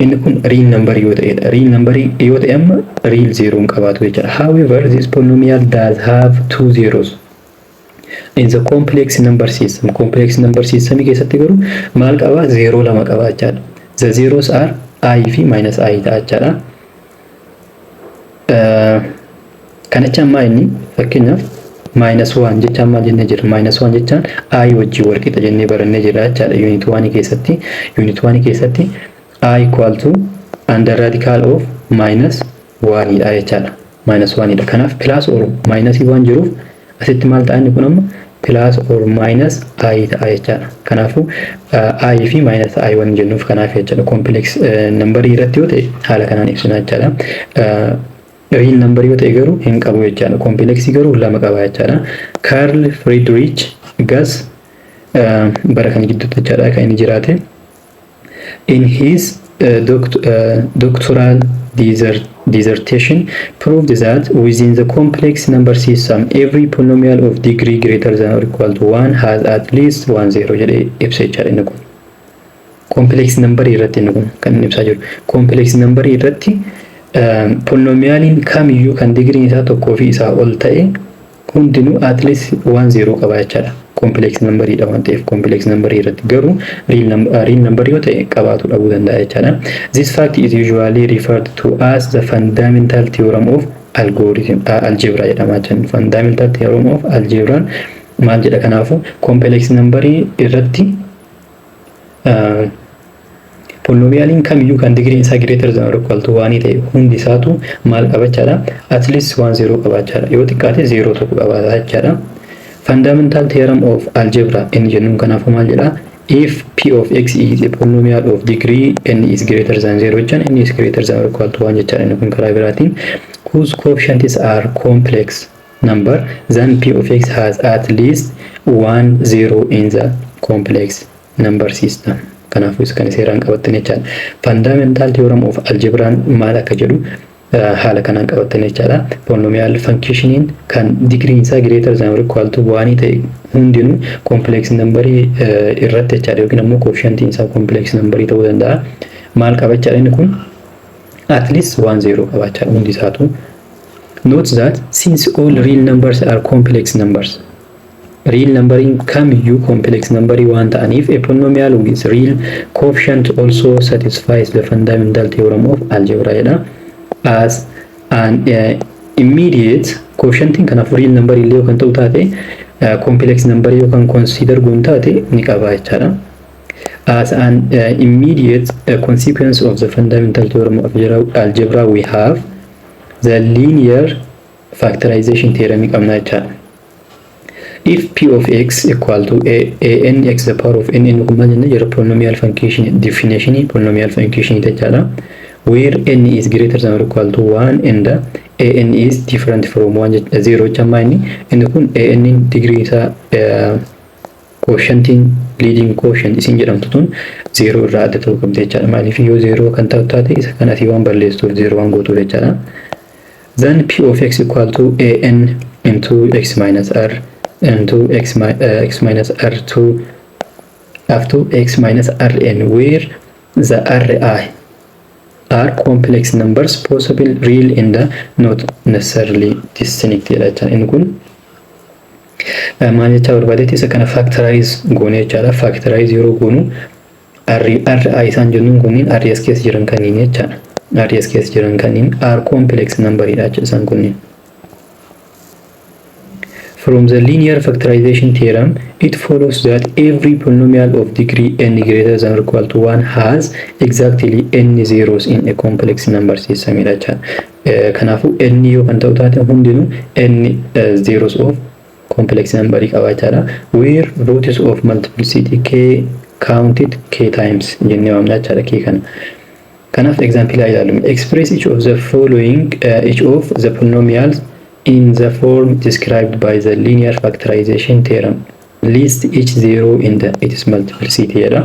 Inni kun real number yoo ta'edha. Real number yoo ta'e amma real zero hin qabaatu jechuudha. However, this polynomial does have two zeros in the complex number system. Complex number system keessatti garuu maal qaba? Zero lama qaba jechuudha. The zeros are I fi minus I ta'a jechuudha. Kana jechaan maal inni fakkeenyaaf minus 1 jechaan maal jennee jira? Minus 1 jechaan I wajjin wal qixa jennee barannee jira jechuudha. Unit 1 keessatti I equal to under radical of minus 1 dha jechuudha. Minus 1 dha. Kanaaf plus or minus waan jiruuf asitti maal ta'a inni kun amma plus or minus I ta'a jechuudha. Kanaafu I fi minus I waan jennuuf kanaaf jechuudha. Complex number irratti yoo ta'e haala kanaan ibsina jechuudha. Real number yoo ta'e garuu hin qabu jechuudha. Complex garuu lama qaba jechuudha. Carl Friedrich Gauss bara kan gidduutti jechuudha kan inni jiraate. In his doctoral dissertation proved that within the complex number system every polynomial of degree greater than or equal to 1 has at least one zero jedhee ibsa jechuudha inni kun. Complex number irratti inni kun kan inni ibsaa jiru. Complex number irratti polynomialiin kamiyyuu kan digriin isaa tokkoo fi isaa ol ta'e hundinuu at least one zero qaba jechuudha. Complex number dha waan ta'eef complex number irratti garuu real number yoo ta'e qabaatu dhabuu danda'a jechuudha. This fact is usually referred to as the fundamental theorem of algebra jedhama jechuudha. Fundamental theorem of algebra maal jedha? Kanaafu complex number irratti polynomialiin kamiyyuu kan digriin isaa greater than or equal to 1 ta'e hundi isaatu maal qaba jechuudha? At least 1 0 qaba jechuudha. Yoo xiqqaate 0 tokko qabaata jechuudha. Fundamental theorem of algebra in jennuun kanaafu maal jedha? If p of x is a polynomial of degree n is greater than 0 jechaan n is greater than or equal to 1 jechaadha. Inni kun karaa biraatiin whose coefficients are complex number then p of x has at least one zero in the complex number system. Kanaafu isa kan seeraan qabattan jechaadha. Fundamental theorem of algebra maal akka jedhu haala kanaan qabattan jechaadha. Polynomial functioniin kan digriin isaa greater than or equal to 1 ta'e hundinuu complex number irratti jechaadha yookiin ammoo coefficientiin isaa complex number ta'uu danda'a. Maal qaba jechaadha inni kun? At least 1 0 qaba jechaadha hundi isaatu. Note that since all real numbers are complex numbers, real numbering kamiyyuu complex number waan ta'aniif a polynomial with real coefficient also satisfies the fundamental theorem of algebra jedha. As an immediate coefficientiin kanaaf real number illee yookaan ta'u taate complex number yookaan consider goon taate ni qaba jechaadha. As an immediate consequence of the fundamental theorem of algebra we have the linear factorization theorem qabna jechaadha. If p of x equal to an x the power of n kun maal jenna jira? Polynomial function definition polynomial function jechaadha. Where n is greater than or equal to 1 and an is different from 0 jama inni kun an in degree isaa quotient leading quotient isin jedhamtu tun 0 irraa adda ta'uu qabdi jechaadha. Maaliif yoo 0 kan ta'u taate isa kan ati waan balleessuuf 0 waan gootu jechaadha. Then p of x equal to an into x minus r into x minus r2 up to x minus rn where the ri are complex numbers possible real and not necessarily distinct jedha. Inni kun maal jechaa barbaadetti isa kana factorize goone jechaadha. Factorize yeroo goonu ri isaan jennuun kunniin rs keessa jiran kanniin jechaadha. rs keessa jiran kanniin are complex number dha jechuudha isaan kunniin. From the linear factorization theorem, it follows that every polynomial of degree n greater than or equal to 1 has exactly n zeros in a complex number system. Kanaafu n yoo kan ta'u taate hundinuu n zeros of complex number qabaachara where roots of multiplicity k counted k times jenne waamna jara k kana kanaf example ayalum express each of the following each of the polynomials in the form described by the linear factorization theorem list each zero in the its multiplicity era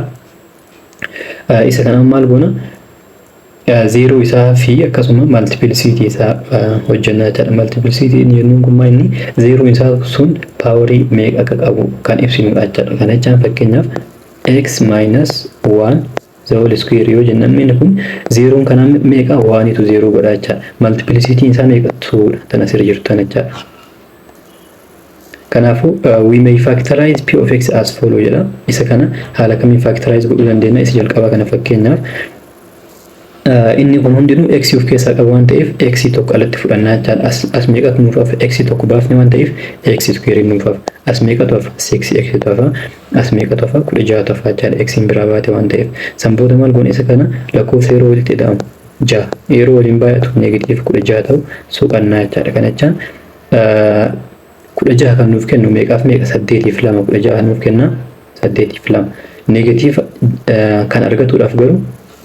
isa kana mal gona zero isa fi akkasuma multiplicity isa hojjanna jara multiplicity yennuun kun maayni zero isa sun power meeqa akka qabu kan ibsinu jara kana jaan fakkeenyaaf x minus 1 the whole square yoo jennan inni kun zero kana meeqa 1 to 0 godha jara multiplicity isa meeqa 2 tan asirra jirtu tan jara kanafu we may factorize p of x as follow jedha isa kana haala kamiin factorize godhuu dandeenya isa jalqaba kana fakkeenyaaf inni kun hundinuu x of keessa qabu waan ta'eef x tokko alatti fudhannaa jara as meeqa nuuf hafa x tokko baafne waan ta'eef x square nuuf hafa as meeqa hafa 6x hafa as meeqa hafa 16 hafa jara x biraa baate waan ta'eef sanboota maal goone isa kana lakkoofsa yeroo walitti hidhamu 6 yeroo waliin baay'atu negative 16 ta'u suuqannaa jara kana jechaan 16 kan nuuf kennu meeqaaf meeqa 8 fi 2 16 kan nuuf kenna 8 fi 2 negative kan argatuudhaaf garuu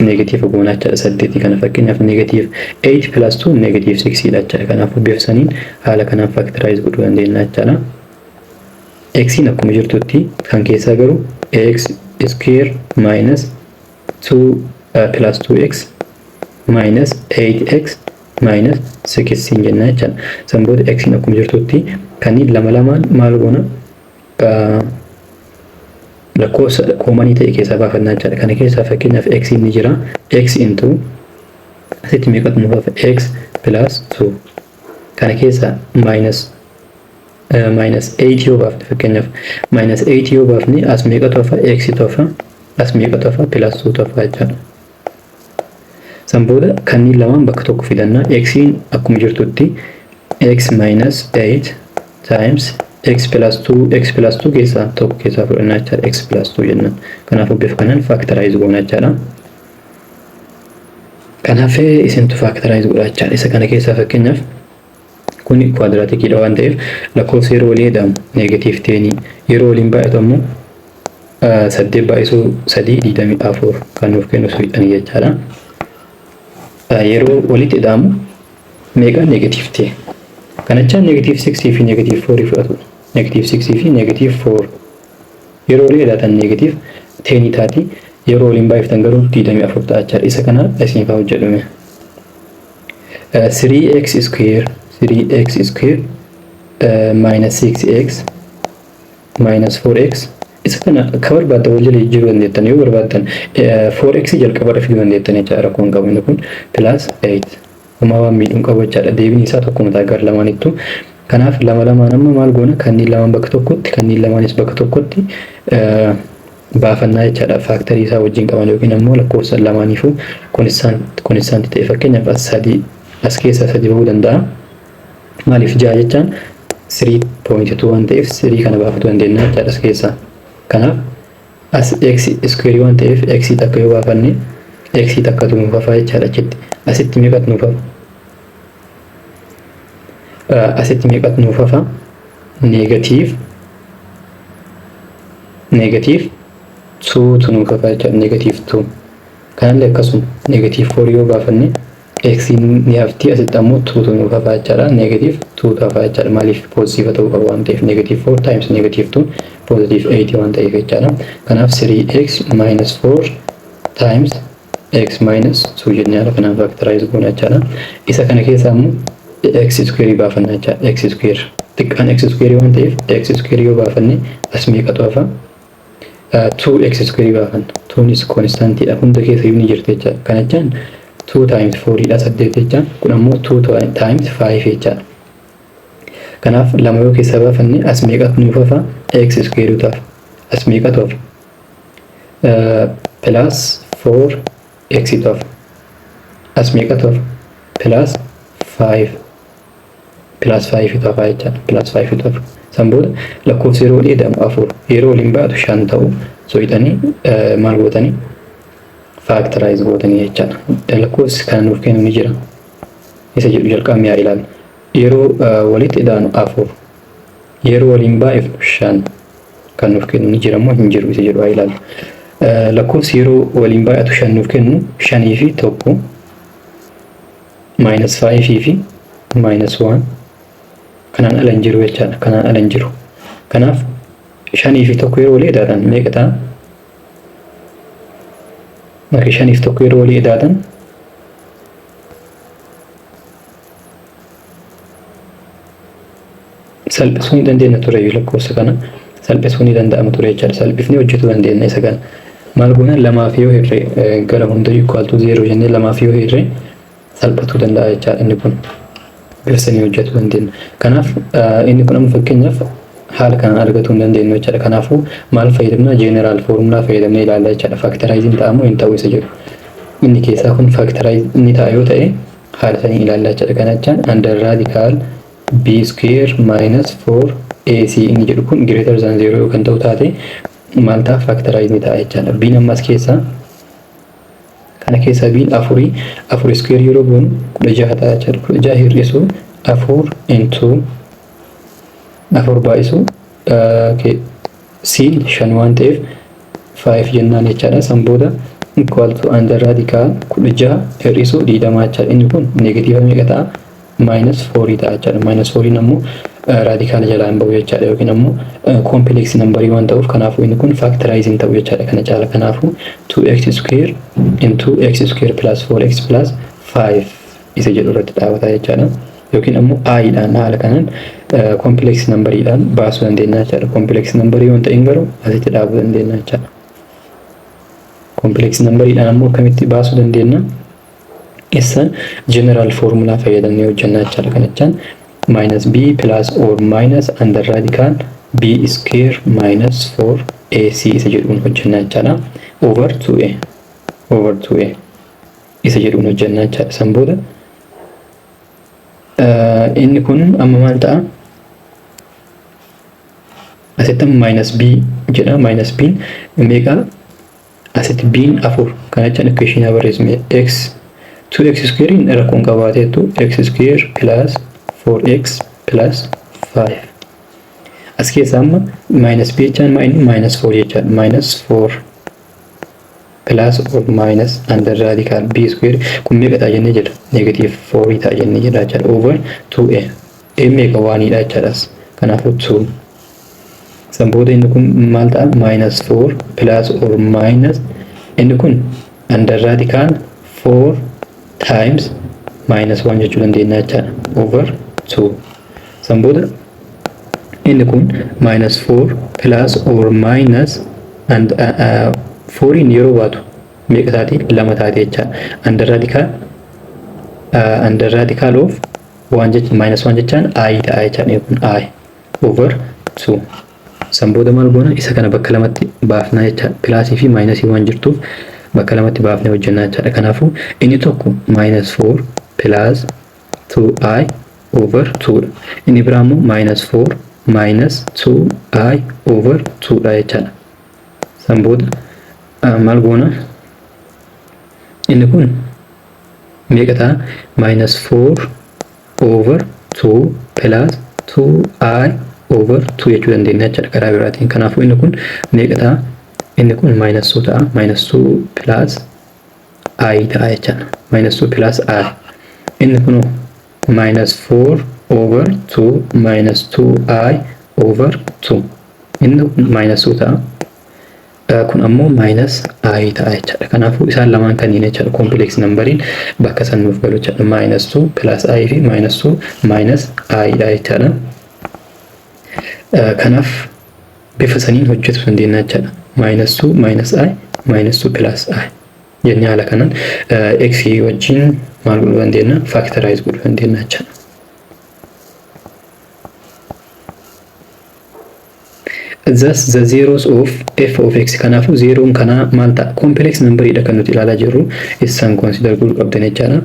negative goona jara 8 kana fakkeenyaaf negative 8 plus 2 negative 6 dha jara kanaaf biifsaniin haala kanaan factorize godhuu dandeenya jara x akkuma jirtutti kan keessaa garuu x square minus 2 plus 2x minus 8x minus 16 jenna jara sanboota x akkuma jirtutti kanneen lama lamaan maal goona lakkoofsa koomanii ta'e keessaa baafannaa jara kana keessaa fakkeenyaaf x ni jira x into asitti meeqatu nuuf hafa x plus 2 kana keessaa minus 8 yoo baafne fakkeenyaaf minus 8 yoo baafne as meeqatu hafa x hafa as meeqatu hafa plus 2 hafa jara sanboota kanneen lamaan bakka tokko fidannaa x akkuma jirtutti x minus 8 times x plus 2 keessaa tokko keessaa fudhannaa jara x plus 2 jennan kanaaf biif kanaan factorize goona jara kanaaf isintu factorize godha jara isa kana keessaa fakkeenyaaf kun quadraticidha waan ta'eef lakkoofsa yeroo walii hidhamu negative 10 yeroo waliin baay'atu ammoo 8 baay'isuu 3 24 kan nuuf kennu suudhanii jechaadha yeroo walitti hidhamu meeqa negative 10 kanachaan negative 6 fi negative 4 fudhatu negative 6 fi negative 4 yeroo waliin hidhatan negative 10 taati yeroo waliin baay'iftan garuu 24 ta'a jara isa kana isin faa hojjedhume 3x square minus 6x minus 4x isa kana akka barbaadda wal jala jijjiiruu dandeettan yoo barbaaddan 4x jalqaba fiduu dandeettan jechaadha kun qabu inni kun plus 8 uma waan miidhuun qabu jechaadha deebiin isaa tokkuma ta'a gara lamaanittu kanaaf lama lamaan amma maal goona kanneen lamaan bakka tokkotti kanneen lamaanis bakka tokkotti baafannaa jechaadha faaktarii isaa wajjin qaban yookiin ammoo lakkoofsa lamaaniifuu konistaanti ta'e fakkeenyaaf as keessaa 3 bahuu danda'a maaliif 6 jechaan 3.2 waan ta'eef 3 kana baafatu dandeenya jechaadha as keessaa kanaaf as x square waan ta'eef x takka yoo baafanne x takka nuuf hafa jechaadha achitti asitti meeqatu nuuf hafa asitti meeqatu nuuf hafa negative 2 nuuf hafa jechaadha negative 2 kanallee akkasuma negative 4 yoo baafanne x ni hafti asitti ammoo 2 nuuf hafa jechaadha negative 2 hafa jechaadha maaliif positive ta'uu qaba waan ta'eef negative 4 times negative 2 positive 8 waan ta'eef jechaadha kanaaf 3x minus 4 times x minus 2 jennaadha kanaaf factorize goona jechaadha isa kana keessaa ammoo x square baafanna jechaadha x square xiqqaan x square waan ta'eef x square yoo baafanne as meeqatu hafa 2x square baafanna 2 is constant dha hunda keessa ni jirti jechaadha kana jechaan 2 times 4 dha 8 jechaan kun ammoo 2 times 5 jechaadha kanaaf lama yoo keessa baafanne as meeqatu nuuf hafa x square utaaf as meeqatu hafa plus 4 x utaaf as meeqatu hafa plus 5 utaaf jechaadha plus 5 utaaf sanboota lakkoofsa yeroo waliin hidhamu 4 yeroo waliin baatu 5 ta'u soidhanii maal gootanii factorize gootanii jechaadha lakkoofsi kana nuuf kennu ni jira isa jedhu jalqabni yaa ilaalu yeroo walitti hidhaanu 4 yeroo waliin baay'ifnu 5 kan nuuf kennu ni jira moo hin jiru isa jedhu haa ilaallu. Lakkoofsi yeroo waliin baay'atu 5 nuuf kennu 5 fi 1 minus 5 fi minus 1 kanaan ala hin jiru jechaadha. Kanaan ala hin jiru. Kanaaf 5 fi 1 yeroo walii edaatan meeqa ta'a? Marri 5 fi 1 yeroo walii edaatan salphisuu ni dandeenya ture lakkoofsa kana salphisuu ni danda'ama ture jechaadha. Salphifnee hojjetuu dandeenya isa kana. Maal goona lamaaf yoo hirree gara hundayyuu equal to 0 jennee lamaaf yoo hirree salphatuu danda'a jechaadha inni kun. Birsanii hojjetuu dandeenya. Kanaaf inni kun amma fakkeenyaaf haala kanaan argatuu hin dandeenyu jechaadha. Kanaafuu maal fayyadamna? General formula fayyadamnee ilaalla jechaadha. Factorizing ta'a moo hin ta'u isa jedhu. Inni keessaa kun factorize inni ta'a yoo ta'e haala sanii ilaalla jechaadha. Kana jechaan under radical b square minus 4ac inni jedhu kun greater than 0 yoo kan ta'u taate maal ta'a? Factorize ni ta'a jechaadha. B ammas keessaa kana keessaa b afur square yeroo goonu 16 ta'a jechaadha. 16 hir'isu 4 into 4 baay'isu c 5 waan ta'eef 5 jennaan jechaadha. San booda equal to under radical 16 hir'isu 20 jechaadha. Inni kun negatiiva meeqa ta'a? minus 4 ta'a jechaadha. Minus 4 ammoo raadikaala jalaan bahu jechaadha yookiin ammoo complex numberii waan ta'uuf kanaafuu inni kun factorizing ta'u jechaadha. Kana caala kanaafuu 2x square into x square plus 4x plus 5 isa jedhu irratti dhaabata jechaadha. Yookiin ammoo i dhaan haala kanaan complex numberiidhaan baasuu dandeenya jechaadha. Complex numberii waan ta'in garuu asitti dhaabuu dandeenya jechaadha. Complex numberiidhaan ammoo akkamitti baasuu dandeenya? Isa general formula fayyadamnee hojjannaa jechaadha. Kana jechaan minus b plus or minus under radical b square minus 4ac isa jedhuun hojjannaa jechaadha. Over 2a isa jedhuun hojjannaa jechaadha. San booda inni kun amma maal ta'a? Asitti minus b jedha. Minus b meeqa? Asitti b 4 kana jechaan equation barreessine x 2x square in rakkoon qabaateetu x square plus 4x plus 5 as keessaa amma minus b jechaan minus 4 jechaan minus 4 plus or minus under radical b square kun meeqa ta'a jennee jedha? Negative 4 ta'a jennee jedha jechaadha. Over 2a meeqa waaniidha jechaadhas. Kanaafuu 2 san booda inni kun maal ta'a? Minus 4 plus or minus inni kun under radical 4 times minus 1 jechuu dandeenya jechaadha. Over 2 san booda inni kun minus 4 plus or minus and 4 in yeroo baatu meeqa taati? 2 taati jechaadha. Under radical of 1 jecha minus 1 jechaan i ta'a jechaadha. Kun i over 2 san booda maal goona? Isa kana bakka lamatti baafna jechaadha. Plus fi minus waan jirtuuf bakka lamatti baafnee hojjannaa jechaadha. Kanaafuu inni tokko minus 4 plus 2i over 2 dha. Inni biraa immoo minus 4 minus 2i over 2 dha jechaadha. San booda maal goona? Inni kun meeqa ta'a? Minus 4 over 2 plus 2i over 2 jechuu dandeenya jechaadha karaa biraatiin. Kanaafuu inni kun meeqa ta'a? Inni kun minus 2 ta'a. Minus 2 plus i ta'a jechaadha. Minus 2 plus i. Inni kun minus 4 over 2 minus 2i over 2. Inni kun minus 2 ta'a. Kun ammoo minus i ta'a jechaadha. Kanaafuu isaan lamaan kanneen jechaadha. Complex numberiin bakka san nuuf galu jechaadha. Minus 2 plus i fi minus 2 minus i dha jechaadha. Kanaaf bifa saniin hojjetu dandeenya jechaadha. Minus 2 minus i minus 2 plus i jennee haala kanaan x wajjin maal godhuu dandeenya? Factorize godhuu dandeenya jechaadha. Thus the zeros of f of x kanaafuu zeroon kana maal ta'a? Complex numberidha kan nuti ilaalaa jirru. Isaan consider godhuu qabdan jechaadha.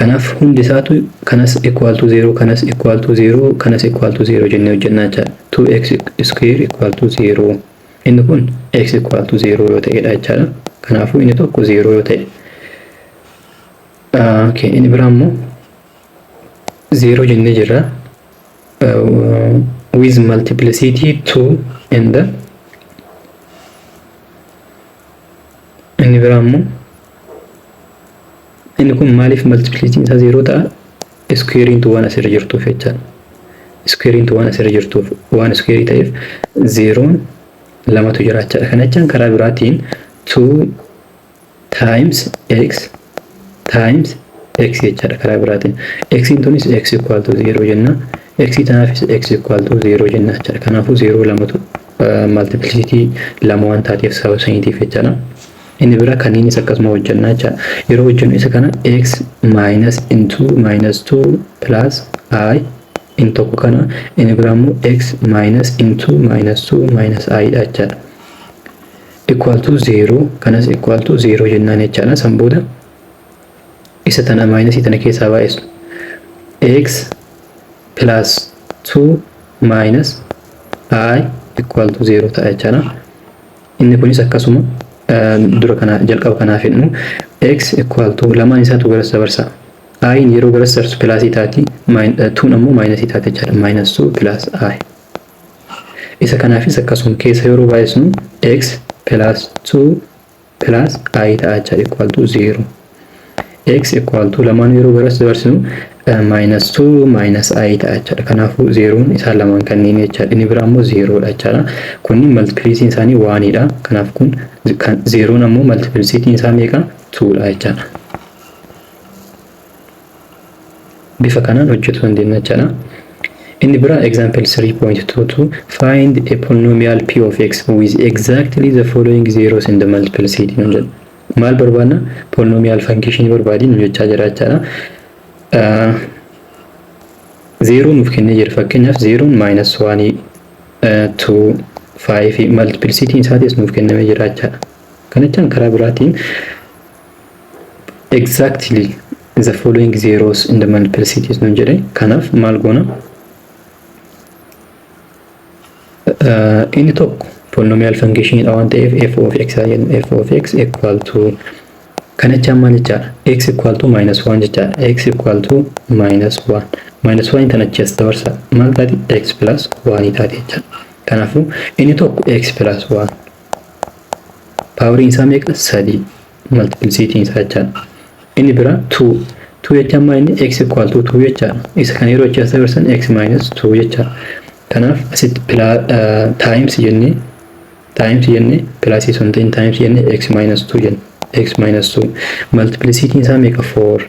Kanaaf hundi isaatu kanas equal to 0 kanas equal to 0 kanas equal to 0 jennee hojjannaa jechaadha. 2x square equal to 0 inni kun x equal to 0 yoo ta'edha jechaadha. Kanaafuu inni tokko 0 yoo ta'e okay inni biraa immoo 0 jennee jirra. with multiplicity 2 and the inni biraammoo inni kun maaliif multiplicity isaa 0 ta'a? square into 1 asirra jirtuuf jechaadha. square into 1 asirra jirtuuf 1 square ta'eef 0 lamatu jira jechaadha. Kana jechaan karaa biraatiin 2 times x times x jechaadha karaa biraatiin. X tunis x equal to 0 jenna. X tanaafis x equal to 0 jenna jechaadha. Kanaafuu 0 lamatu multiplicity lama waan taateef sababa saniitiif jechaadha. Inni bira kanniinis akkasuma hojjannaa jechaadha. Yeroo hojjannu isa kana x minus into minus 2 plus I in tokko kana inni biraammoo x minus into minus 2 minus I dha jechaadha. Equal to 0 kanas equal to 0 jennaan jechaadha. San booda isa tana minus tana keessaa baay'isu x plus 2 minus I equal to 0 ta'a jechaadha. Inni kunis akkasuma dura kana jalqaba kanaaf jennu x equal to lamaan isaatu garas dabarsa. I yeroo garas darsu plus taati 2 ammoo minus taati jechaadha. Minus 2 plus I. Isa kanaafis akkasuma keessa yeroo baay'isnu x plus 2 plus I ta'a jechaadha equal to 0. X equal to lamaan yeroo garas dabarsinu minus 2 minus I ta'a jechaadha. Kanaafuu 0 isaan lamaan kanneen jechaadha. Inni biraa ammoo 0 dha jechaadha. Kunni multiplicity isaanii 1 dha. Kanaaf kun 0 ammoo multiplicity isaa meeqa? 2 dha jechaadha. Bifa kanaan hojjetu dandeenya jechaadha. Inni biraa example 3.22 find a polynomial p of x with exactly the following zeros in the multiplicity nu jedha. Maal barbaadna? Polynomial function barbaadin nu jechaa jira jechaadha. 0 nuuf kennee jira. Fakkeenyaaf 0 minus 1 2 5 multiplicity isaatis nuuf kennamee jira jechaadha. Kana jechaan karaa biraatiin exactly the following zeros in the multiplicities nu jedhe. Kanaaf maal goona? Inni tokko polynomial function dha waan ta'eef f of x f of x equal to kana jechaan maal jechaadha? X equal to minus 1 jechaadha. X equal to minus 1 minus 1 tana achi as dabarsa maal taati? X plus 1 taati jechaadha. Kanaafuu inni tokko x plus 1 poweriin isaa meeqa? 3 multiplicity isaa jechaadha. Inni bira 2 jechaan maal inni? X equal to 2 jechaadha. Isa kana yeroo achi as dabarsan x minus 2 jechaadha. Kanaaf asitti times jennee plus sun ta'in times jennee x minus 2 jenne. X minus 2 multiplicity isaa meeqa? 4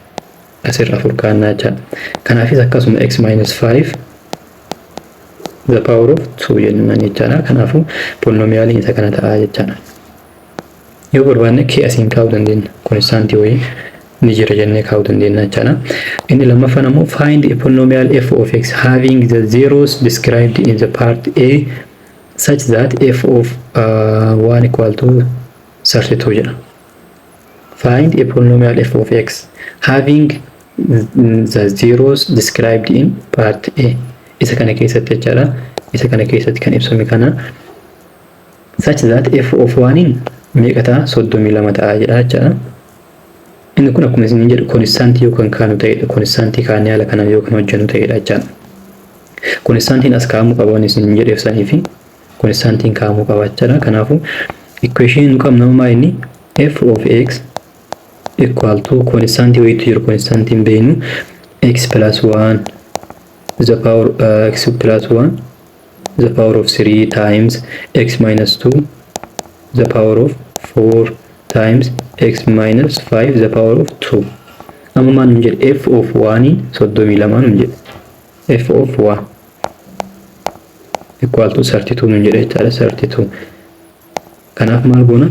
asirra 4 kaannaa jechaadha. Kanaafis akkasuma x minus 5 the power of 2 jennaan jechaadha. Kanaafuu polynomialiin isa kana ta'a jechaadha. Yoo barbaanne k asiin kaa'uu dandeenya. Konstantii wayii ni jira jennee kaa'uu dandeenya jechaadha. Inni lammaffaan ammoo find a polynomial f of x having the zeros described in the part A such that f of 1 equal to 32 jedha. Find a polynomial f of x having the zeros described in part A. Isa kana keessatti jechaadha. Isa kana keessatti kan ibsame kana such that f of 1 meeqa ta'a? 32 ta'a jedha jechaadha. Inni kun akkuma isin jedhu konstantii yookaan kaanu ta'edha. Konstantii kaanii haala kanaan yookaan hojjennu ta'edha jechaadha. Konstantiin as kaa'amuu qaba waan isin jedheef sanii fi konstantiin kaa'amuu qaba jechaadha. Kanaafuu equation nu qabna maal inni? F of x equal to konstantii wayiitu jiru. Konstantiin beeknu x plus 1 the power x plus 1 the power of 3 times x minus 2 the power of 4 times x minus 5 the power of 2. Amma maal nu jedhe? F of 1 32 nu jedhe. F of 1 equal to 32 nu jedhe jechaadha. 32. Kanaaf maal goona?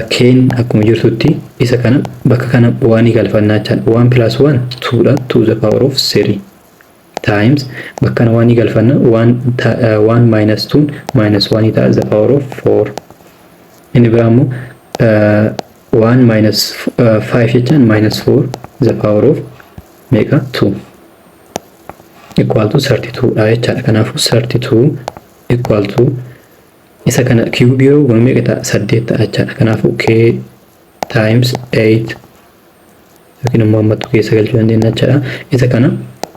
Keen akkuma jirtutti isa kana bakka kana 1 galfannaa jechaadha. 1 plus 1 2 dha. 2 the power of 3 times bakka kana 1 galfanna 1 minus 2 minus 1 ta'a the power of 4. Inni biraa ammoo 1 minus 5 jechaan minus 4 the power of meeqa? 2 equal to 32 dha jechaadha. Kanaafuu 32 equal to isa kana cube yeroo goonu meeqa ta'a? 8 ta'a jechaadha. Kanaafuu k times 8 yookiin immoo ammattu keessa galchuu dandeenya jechaadha. Isa kana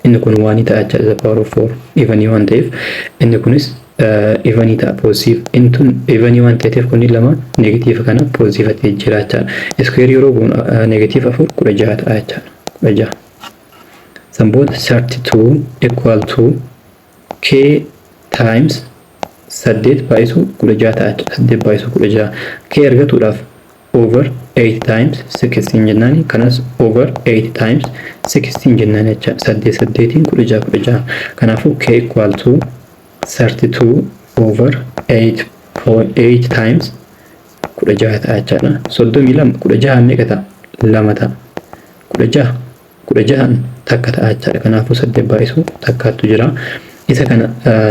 inni kun 1 ta'a jechaadha the power of 4 even waan ta'eef inni kunis even ta'a positive intun even waan ta'eef kun lama negative kana positive ta'ee jira jechaadha square yeroo goonu negative 4 16 ta'a jechaadha 16 samboota 32 equal to k times 8 baay'isu 16 ta'a 8 baay'isu 16 k argatuudhaaf over 8 times 16 jennaan kanas over 8 times 16 jennaan jecha 8 8 16 16 kanaafuu k equal to 32 over 8.8 times 16 ta'a jechaadha 32 16 meeqa ta'a 2 ta'a 16 16 takka ta'a jechaadha kanaafuu 8 baay'isu takkaatu jira isa kana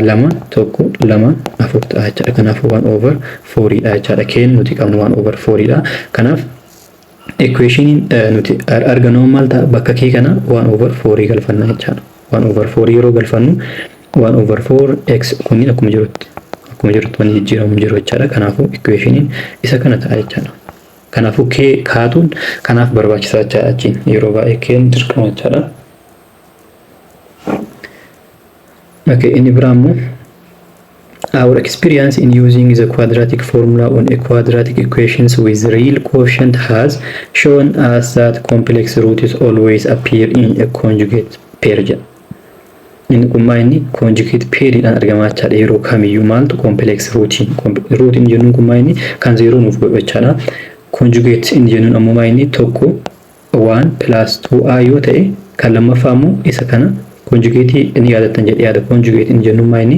2 tokko 2 4 ta'a jechaadha kanaafuu 1 over 4 dha jechaadha keen nuti qabnu 1 over 4 dha kanaaf equation nuti arganu maal ta'a bakka kee kana 1 over 4 galfanna jechaadha 1 over 4 yeroo galfannu 1 over 4 x kunniin akkuma jirutti waan jijjiiramu jiru jechaadha kanaafuu equation isa kana ta'a jechaadha kanaafuu kee kaatuun kanaaf barbaachisaa jechaadha achiin yeroo baay'ee keen dirqama jechaadha. Okay, in Ibrahim, our experience in using the quadratic formula on a quadratic equations with real quotient has shown us that complex roots always appear in a conjugate pair. In kumaini conjugate pair dan argama chada yero kamiyu maltu complex root in jenun kumaini kan zero nuf gochana conjugate in jenun amumaini tokko 1 plus 2i yo ta'e kan lamaffamu isa kana conjugate inni yaadatan jedhe yaada conjugate in jennu maayini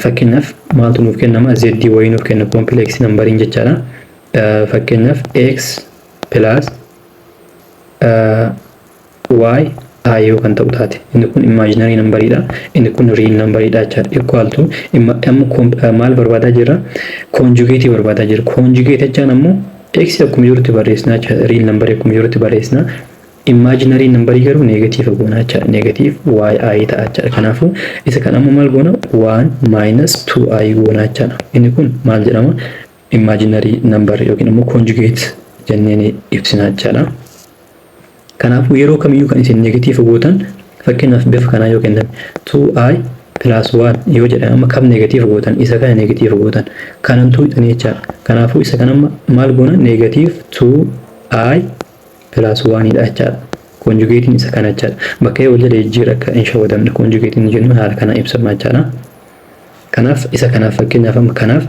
fakkeenyaaf maaltu nuuf kennama z y nuuf kenna complex numbering jechaadha fakkeenyaaf x plus y i yoo kan ta'u taate inni kun imaginary number dha inni kun real number dha jechaadha equal to maal barbaadaa jira conjugate barbaadaa jira conjugate jechaan ammoo x akkuma jirutti barreessina jechaadha real number akkuma jirutti barreessina imaginary number garuu negative goona jechaadha negative yi ta'a jechaadha kanaafuu isa kan amma maal goona 1 minus 2i goona jechaadha inni kun maal jedhama imaginary number yookiin immoo conjugate jenneen ibsina jechaadha kanaafuu yeroo kamiyyuu kan isin negative gootan fakkeenyaaf bifa kanaa yoo kennan 2i plus 1 yoo jedhan amma kam negative gootan isa kana negative gootan kanantuu hidhanii jechaadha kanaafuu isa kan amma maal goona negative 2i plus 1 dha jechaadha conjugating isa kana jechaadha bakka wal jala jijjiira akka hin shawadamne conjugating jennu haala kana ibsama jechaadha kanaaf isa kanaaf fakkeenyaaf amma kanaaf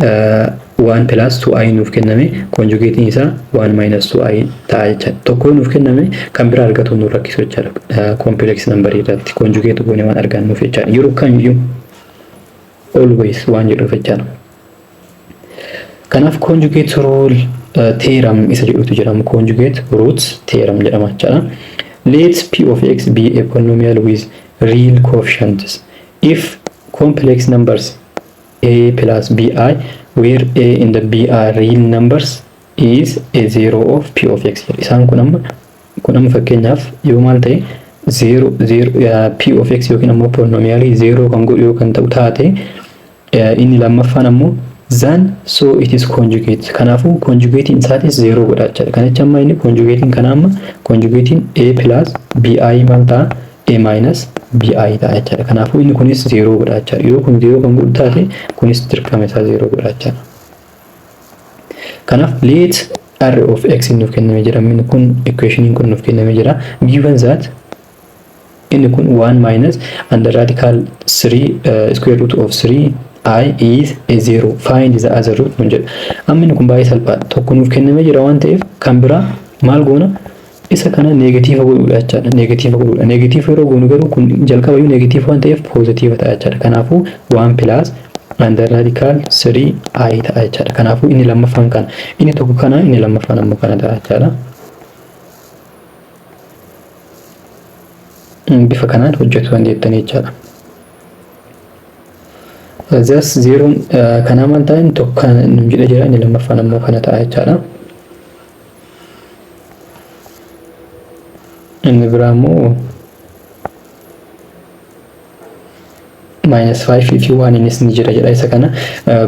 1 plus 2i nuuf kenname conjugating isa 1 minus 2i ta'a jechaadha tokko nuuf kenname kan bira argatu nuuf rakkisu jechaadha complex number irratti conjugate goone waan argannuuf jechaadha yeroo kamiyyuu always waan jedhuuf jechaadha kanaaf conjugate rule theorem isa jedhutu jedhama conjugate roots theorem jedhama jechaadha let p of x be a polynomial with real coefficients if complex numbers a plus bi where a and the b are real numbers is a zero of p of x isaan kun amma fakkeenyaaf yoo maal ta'e 0 p of x yookiin ammoo polynomial 0 kan godhu yoo kan ta'u taate inni lammaffaan ammoo then so it is conjugate kanaafuu conjugating isaatis 0 godha jechaadha kanicha amma inni conjugating kana amma conjugating a plus bi maal ta'a a minus bi ta'a jechaadha kanaafuu inni kunis 0 godha jechaadha yoo kun 0 kan godhu taate kunis dirqama isaa 0 godha jechaadha kanaaf let r of x nuuf kenname jira inni kun equation kun nuuf kenname jira given that inni kun 1 minus under radical 3 square root of 3 I is a 0 find the other root mun jedha amma inni kun baay'ee salphaa tokko nuuf kenname jira waan ta'eef kan bira maal goona isa kana negative godhuudha jechaadha negative yeroo goonu garuu kun jalqaba iyyuu negative waan ta'eef positive ta'a jechaadha kanaafuu 1 plus under radical 3 I ta'a jechaadha kanaafuu inni lammaffaan kana inni tokko kana inni lammaffaan ammoo kana ta'a jechaadha bifa kanaan hojjetu waan jettanii jechaadha thus 0 kana man ta'in tokko nu jedha jira inni lammaffaan ammoo kana ta'a jechaadha inni biraa ammoo minus 5 if you want innis ni jira jedha isa kana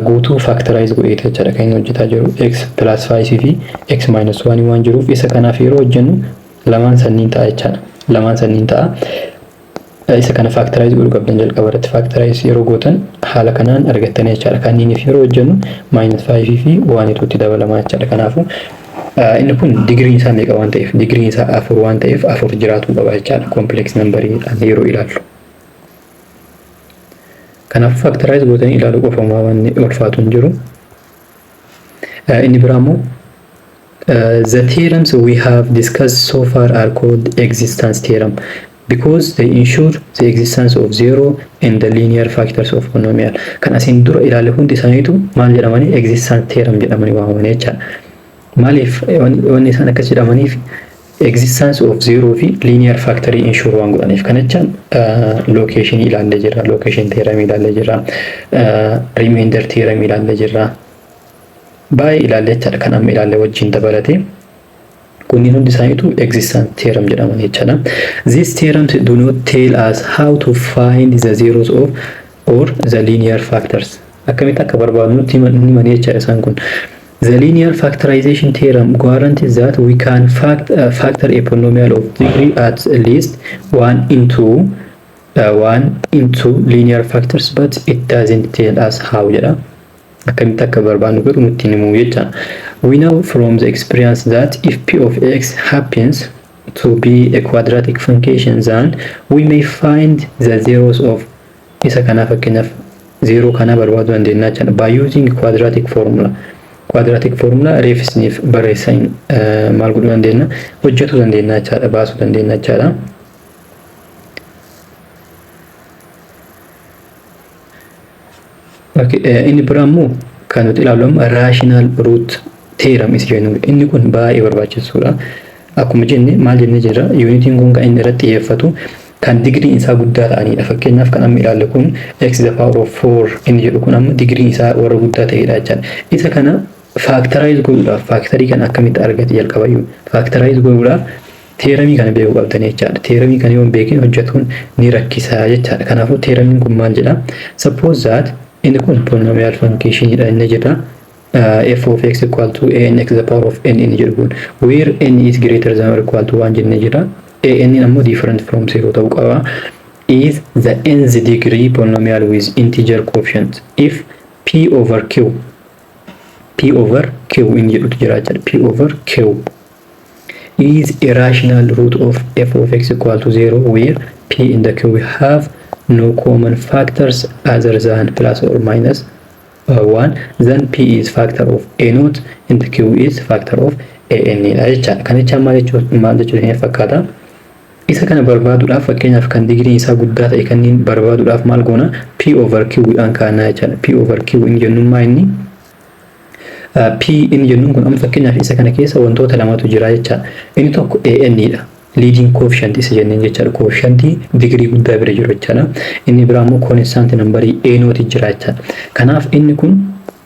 guutuu factorize godheeta jechaadha kan inni hojjetaa jiru x plus 5 fi x minus 1 waan jiruuf isa kanaaf yeroo hojjennu lamaan sanniin ta'a jechaadha lamaan sanniin ta'a isa kana factorize godhuu qabdan jalqaba irratti. Factorize yeroo gootan haala kanaan argattanii jechaadha. Kan inni fi yeroo hojjennu -5 fi 1 itti dabalamaa jechaadha. Kanaafuu inni kun digrii isaa meeqa waan ta'eef digrii isaa 4 waan ta'eef 4 jiraatuu qaba jechaadha. Complex numberii yeroo ilaallu. Kanaafuu factorize gootanii ilaaluu qofa waan ulfaatu hin jiru. Inni biraa immoo the theorems we have discussed so far are called existence theorem because they ensure the existence of zero and the linear factors of polynomial. Kan asiin dura ilaalle hundi isaaniitu maal jedhamanii existence theorem jedhamanii waamamanii jechaadha. Maaliif wanni isaan akkas jedhamaniif existence of zero fi linear factory ensure waan godhaniif. Kana jechaan location ilaalle jirra, location theorem ilaalle jirra, remainder theorem ilaalle jirra. Baay'ee ilaalle jechaadha. Kan amma ilaalle wajjin dabalatee kunniin hundi isaaniitu existence theorem jedhamanii jechaadha. These theorems do not tell us how to find the zeros of or the linear factors. Akkamitti akka barbaadnutti himanii jechaadha isaan kun. The linear factorization theorem guarantees that we can factor a polynomial of degree at least 1 into linear factors, but it doesn't tell us how jedha. Akkamitti akka barbaadnu garuu nutti himuu jecha. We know from the experience that if p of x happens to be a quadratic function, then we may find the zeros of isa kana fakkeenyaaf zero kana barbaaduu dandeenya jecha by using quadratic formula. Quadratic formula reefisniif barreessan maal godhuu dandeenya hojjetuu dandeenya jechaadha, baasuu dandeenya jechaadha. Inni biraa immoo kan nuti ilaallu rational root theorem isa jennu. Inni kun baay'ee barbaachisuudha. Akkuma jenne maal jennee jirra unitiin kun kan inni irratti xiyyeeffatu kan digrii isaa guddaa ta'anidha. Fakkeenyaaf kan amma ilaalle kun x to the power of 4 inni jedhu kun amma digrii isaa warra guddaa ta'edha jechaadha. Isa kana factorize godhuudhaaf factorii kan akkamitti argate jalqabayyuu factorize godhuudhaaf theoremii kana beekuu qabdanii jechaadha. Theoremii kana yoo hin beekin hojjetuun ni rakkisa jechaadha. Kanaafuu theoremiin kun maal jedha? Suppose that inni kun polynomial function dha inni jedha. F of x equal to an x to the power of n inni jedhu kun where n is greater than or equal to 1 jennee jira. N ammoo different from 0 ta'uu qaba. Is the nth degree polynomial with integer coefficient if p over q inni jedhutu jira jechaadha. P over q is a rational root of f of x equal to 0 where p and the q have no common factors other than plus or minus 1, then p is factor of a naught and q is factor of a n dha jechaadha. Kan jechaan maal jechuudha fakkaata. Isa kana barbaaduudhaaf fakkeenyaaf kan digrii isaa guddaa ta'e kanneen barbaaduudhaaf maal goona p over q dhaan kaa'annaa jechaadha. P over q inni jennummaa inni p inni jennuun kun amma fakkeenyaaf isa kana keessa wantoota lamatu jira jechaadha. Inni tokko an dha. Leading coefficient isa jenneen jechaadha. Coefficient digrii guddaa bira jiru jechaadha. Inni biraa immoo constant numberii a naught jira jechaadha. Kanaaf inni kun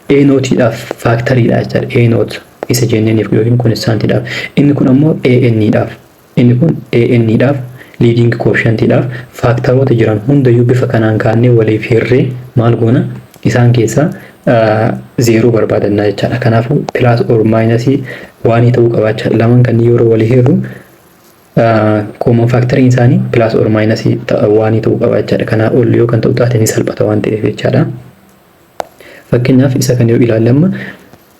a naught dhaaf factory dha jechaadha. A naught isa jenneeniif yookiin constant dhaaf. Inni kun ammoo an dhaaf. Inni kun an dhaaf leading coefficient dhaaf factoroota jiran hundayyuu bifa kanaan kaannee waliif hirree maal goona isaan keessaa zero barbaadannaa jechaadha. Kanaafuu plus or minus 1 ta'uu qaba jechaadha. Lamaan kan yeroo walii hirru common factor isaanii plus or minus 1 ta'uu qaba jechaadha. Kana ol yoo kan ta'u taate ni salphata waan ta'eef jechaadha. Fakkeenyaaf isa kan yoo ilaalle amma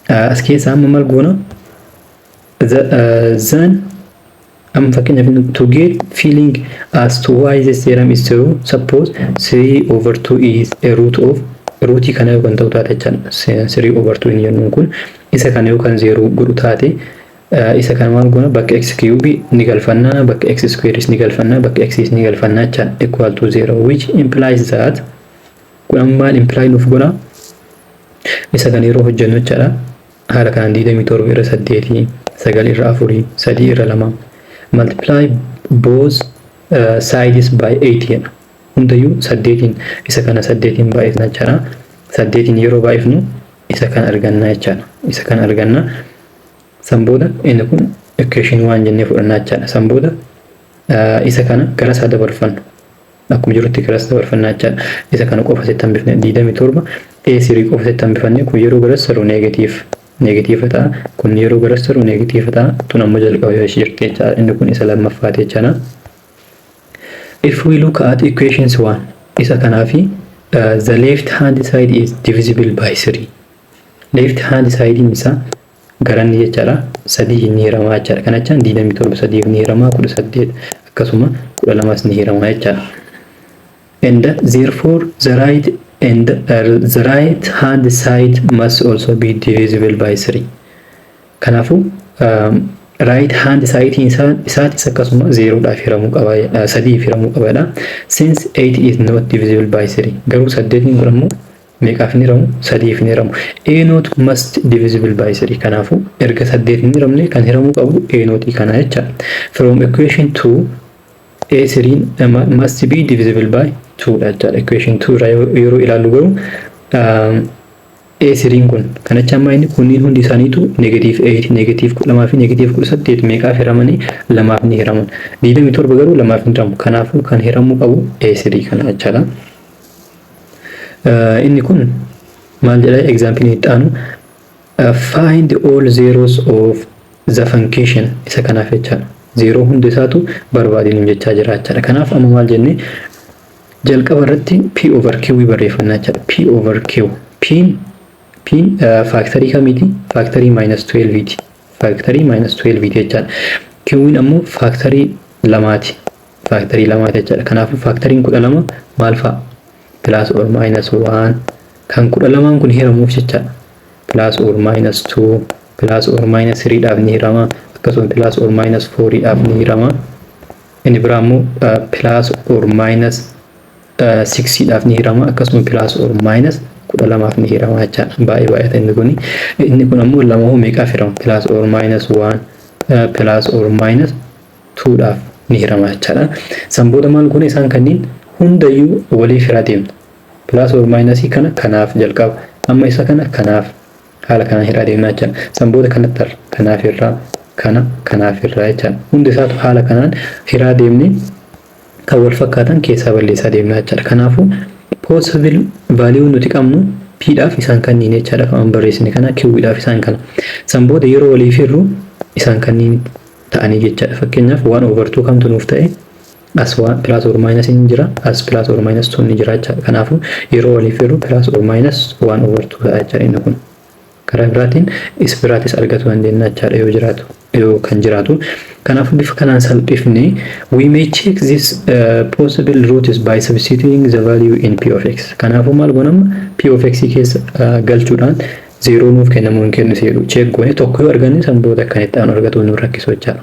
as keessa amma maal goona then I'm to get feeling as to why this theorem is true. Suppose 3 over 2 is a root of rootii kana yoo kan ta'u taate jechaadha. 3 over 2 inni jennuun kun isa kana yoo kan 0 godhu taate isa kana maal goona bakka x cube ni galfannaa, bakka x square ni galfannaa, bakka x ni galfannaa jechaadha. Equal to 0 which implies that kun maal imply nuuf godha isa kana yeroo hojjennu jechaadha. Haala kanaan 27 irra 8 9 irra 4 3 irra 2 multiply both sides by 8 hundayyuu 8 isa kana 8 baay'ifna jechaadha. 8 yeroo baay'ifnu isa kana arganna jechaadha. Isa kana arganna san booda inni kun equation 1 jennee fudhannaa jechaadha. San booda isa kana gara isaa dabarfannu akkuma jirutti gara isaa dabarfannaa jechaadha. Isa kana qofa setti hambifne 27 a3 qofa setti hambifne kun yeroo gara saruu negatiiva ta'a. Kun yeroo gara saruu negatiiva ta'a. Tun ammoo jalqaba yoo ishee jirti jechaadha. Inni kun isa lammaffaati jechaadha. If we look at equations 1, isa kanaafi the left hand side is divisible by 3. Left hand side isa garanni jechaadha sadii ni hiramaa jechaadha. Kanachaan 27 sadii ni hiramaa 18 akkasuma 12 ni hiramaa jechaadha. And therefore the right hand side must also be divisible by 3. Kanaafuu right hand side isaatis akkasuma 0 dhaaf hiramuu qaba, 3 hiramuu qabadha. Since 8 is not divisible by 3. Garuu 8 kun immoo meeqaaf ni hiramu? 3 ni hiramu. A not must divisible by 3. Kanaafuu erga 8 ni hiramne kan hiramuu qabu A not kana jecha. From equation 2 A3 must be divisible by 2 jecha. Equation 2 yeroo ilaallu garuu A3 kun kanachaan maayini kunniin hundi isaaniitu negative 8, negative 12 fi negative 18 meeqaaf hiramanii lamaaf ni hiraman. 27 garuu lamaaf ni hiramu. Kanaafuu kan hiramuu qabu A3 kana jechaadha. Inni kun maal jedha example itti aanu find all zeros of the function isa kanaaf jechaadha. Zero hundi isaatu barbaadinu jechaa jira jechaadha. Kanaaf amma maal jenne jalqaba irratti P over Q barreeffannaa jechaadha. P over Q P factory kamiti? Factory minus 12 ti. Factory minus 12 ti jechaadha. Q'n ammoo factory lamaati. Factory lamaati jechaadha. Kanaafuu factory 12 maal fa'a? Plus or minus 1. Kan 12 kun hiramuuf jechaadha. Plus or minus 2, plus or minus 3 dhaaf ni hirama. Akkasuma plus or minus 4 dhaaf ni hirama. Inni biraa ammoo plus or minus 6 dhaaf ni hirama. Akkasuma plus or minus 12 ni hirama jechaadha. Baay'ata inni kun ammoo lamahu meeqaaf hirama? Plus or minus 1, plus or minus 2 dhaaf ni hirama jechaadha. Sanbooda maal kun isaan kanniin hundayyuu waliif hiraa deemna. Plus or minus kana kanaaf jalqaba. Amma isa kana kanaaf haala kanaan hiraa deemna jechaadha. Sanbooda kanatti kanaaf irraa kanaaf irraa jechaadha. Hundi isaatu haala kanaan hiraa deemne kan wal fakkaatan keessaa balleessaa deemna jechaadha. Kanaafuu possible value nuti qabnu P dhaaf isaan kanniin jechaadha. Kan barreessine kana Q dhaaf isaan kana. Sanbooda yeroo waliif hirru isaan kanniin ta'anii jechaadha. Fakkeenyaaf 1 over 2 kamtu nuuf ta'e as 1 plus or minus ni jira, as plus or minus 2 ni jira jechaadha. Kanaafuu yeroo waliif hirru plus or minus 1 over 2 ta'a jechaadha inni kun. Karaa biraatiin isbiraatis argatu dandeenya jechaadha yoo jiraatu yoo kan jiraatu. Kanaafuu bifa kanaan salphifne we may check this possible routes by substituting the value in P of x. Kanaafuu maal goonama P of x keessa galchuudhaan 0 nuuf kennamu hin kennu seedu check goone tokko yoo arganne sanboota akkanitti aan argatu nu rakkisu jechaadha.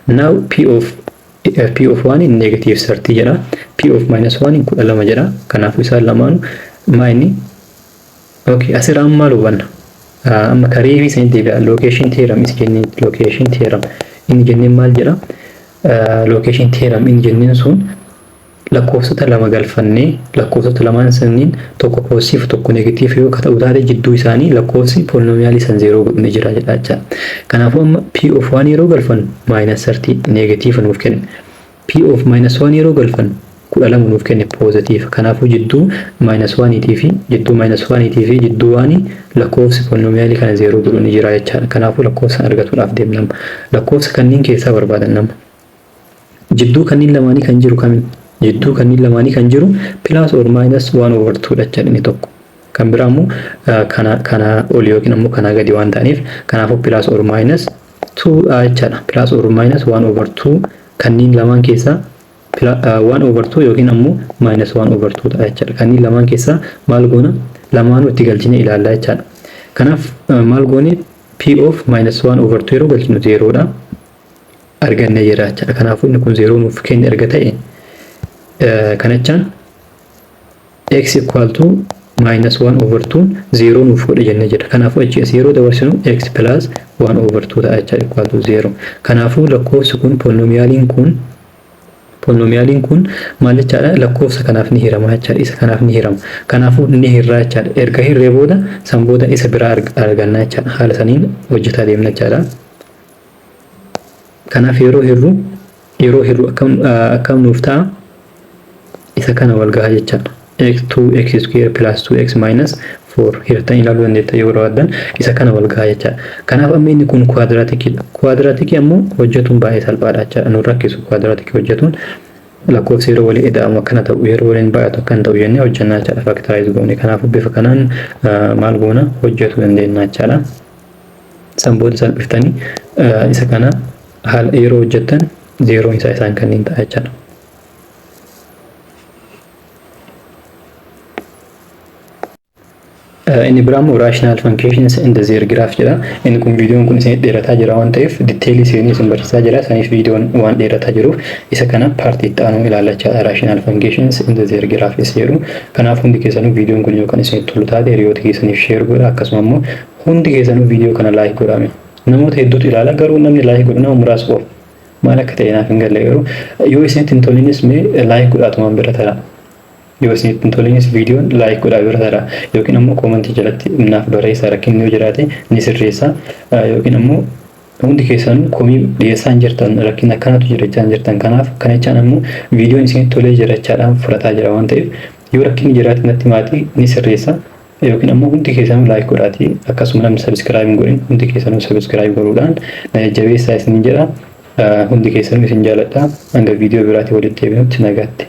Now P of 1 in negative 30 jedha. P of minus 1 in 12 jedha. Kanaafuu isaan lamaanu maayini okay asirraan maal hubanna? Amma kareefi seenteedha location theorem is jennee location theorem inni jennee maal jedha? Location theorem inni jenneen sun lakkoofsota lama galfannee lakkoofsota lamaan sanniin tokko positive tokko negative yoo ta'u taate jidduu isaanii lakkoofsi polynomial san 0 godhanii jira jedha jecha. Kanaafuu amma P of 1 yeroo galfan minus 30 negative nuuf kenna. P of minus 1 yeroo galfan 12 nuuf kenne positive. Kanaafuu jidduu minus 1 fi jidduu minus 1 fi jidduu 1 lakkoofsi polynomial kana 0 godhanii jira jecha. Kanaafuu lakkoofsa argatuudhaaf deemnama. Lakkoofsa kanniin keessaa barbaadan nama. Jidduu kanniin lamaanii kan jiru kamiin? Jidduu kanniin lamaanii kan jiru plus or minus 1 over 2 jecha inni tokko. Kan biraa immoo kana ol yookiin immoo kana gadi waan ta'aniif kanaafuu plus or minus 2 jechaadha. Plus or minus 1 over 2 kanniin lamaan keessaa 1 over 2 yookiin ammoo minus 1 over 2 ta'a jechaadha. Kanniin lamaan keessaa maal goona? Lamaanuu itti galchine ilaallaa jechaadha. Kanaaf maal goone P of minus 1 over 2 yeroo galchinu 0 dha arganne jira jechaadha. Kanaafuu inni kun 0 nuuf kenne erga ta'e kanachaan x equal to minus 1 over 2 0 nuuf godhe jenne jira. Kanaafuu achi as yeroo dabarsinu x plus 1 over 2 ta'a jechaadha equal to 0. Kanaafuu lakkoofsi kun polynomialiin kun maal jechaadha? Lakkoofsa kanaaf ni hirama jechaadha. Isa kanaaf ni hirama. Kanaafuu ni hirraa jechaadha. Erga hirree booda san booda isa biraa arganna jechaadha. Haala saniin hojjetaa deemna jechaadha. Kanaaf yeroo hirru akkam nuuf ta'a? Isa kana wal gahaa jechaadha. x2x square plus 2x minus 4 hirtan ilaaluu dandeetta yoo barbaaddan isa kana wal gahaa jechaadha. Kanaaf amma inni kun quadraticidha. Quadratic ammoo hojjetuun baay'ee salphaadha jechaadha. Nu rakkisu quadratic hojjetuun lakkoofsi yeroo waliin ida'amu akkana ta'u yeroo waliin baay'atu akkan ta'u jennee hojjannaa jechaadha factorize goone. Kanaafuu bifa kanaan maal goona hojjetuu dandeenya jechaadha. Sanboota salphiftanii isa kana haala yeroo hojjettan zeeroon isaa isaan kanneen ta'a jechaadha. Inni biraamu rational functions in the their graph jedha. Inni kun viidiyoon kun isin dheerataa jira waan ta'eef diteelii seenii isin barsiisaa jira. Saniif viidiyoon waan dheerataa jiruuf isa kana paartii itti aanu ilaallachaa rational functions in the their graph is jedhu. Kanaaf hundi keessanuu viidiyoon kun yoo kan isin tolu taate hiriyoota keessaniif share godha. Akkasuma immoo hundi keessanuu viidiyoo kana like godhaa. Namoota hedduutu ilaala garuu namni like godhu nama muraasa qofa. Maal akka ta'e naaf hin galle garuu yoo isinitti hin tolinis mee like godhaatumaan bira ta'a. Yoo isinitti hin tolinis viidiyoon like godhaa bira ta'a. Yookiin ammoo koomentii jalatti naaf barreessaa rakkinni yoo jiraate ni sirreessa. Yookiin ammoo hundi keessanuu komii dhiyeessaan jirtan rakkin akkanatu jirachaan jirtan. Kanaaf kana jechaan ammoo viidiyoon isinitti tolee jirachaadhaan fudhataa jira waan ta'eef yoo rakkinni jiraate natti maatii ni sirreessa. Yookiin ammoo hundi keessanuu like godhaatii akkasuma namni subscribe hin godhin hundi keessanuu subscribe godhuudhaan jabeessaa isin jedha. Hundi keessanuu isin jaaladha. Hanga viidiyoo biraatii walitti deebinutti nagaatti.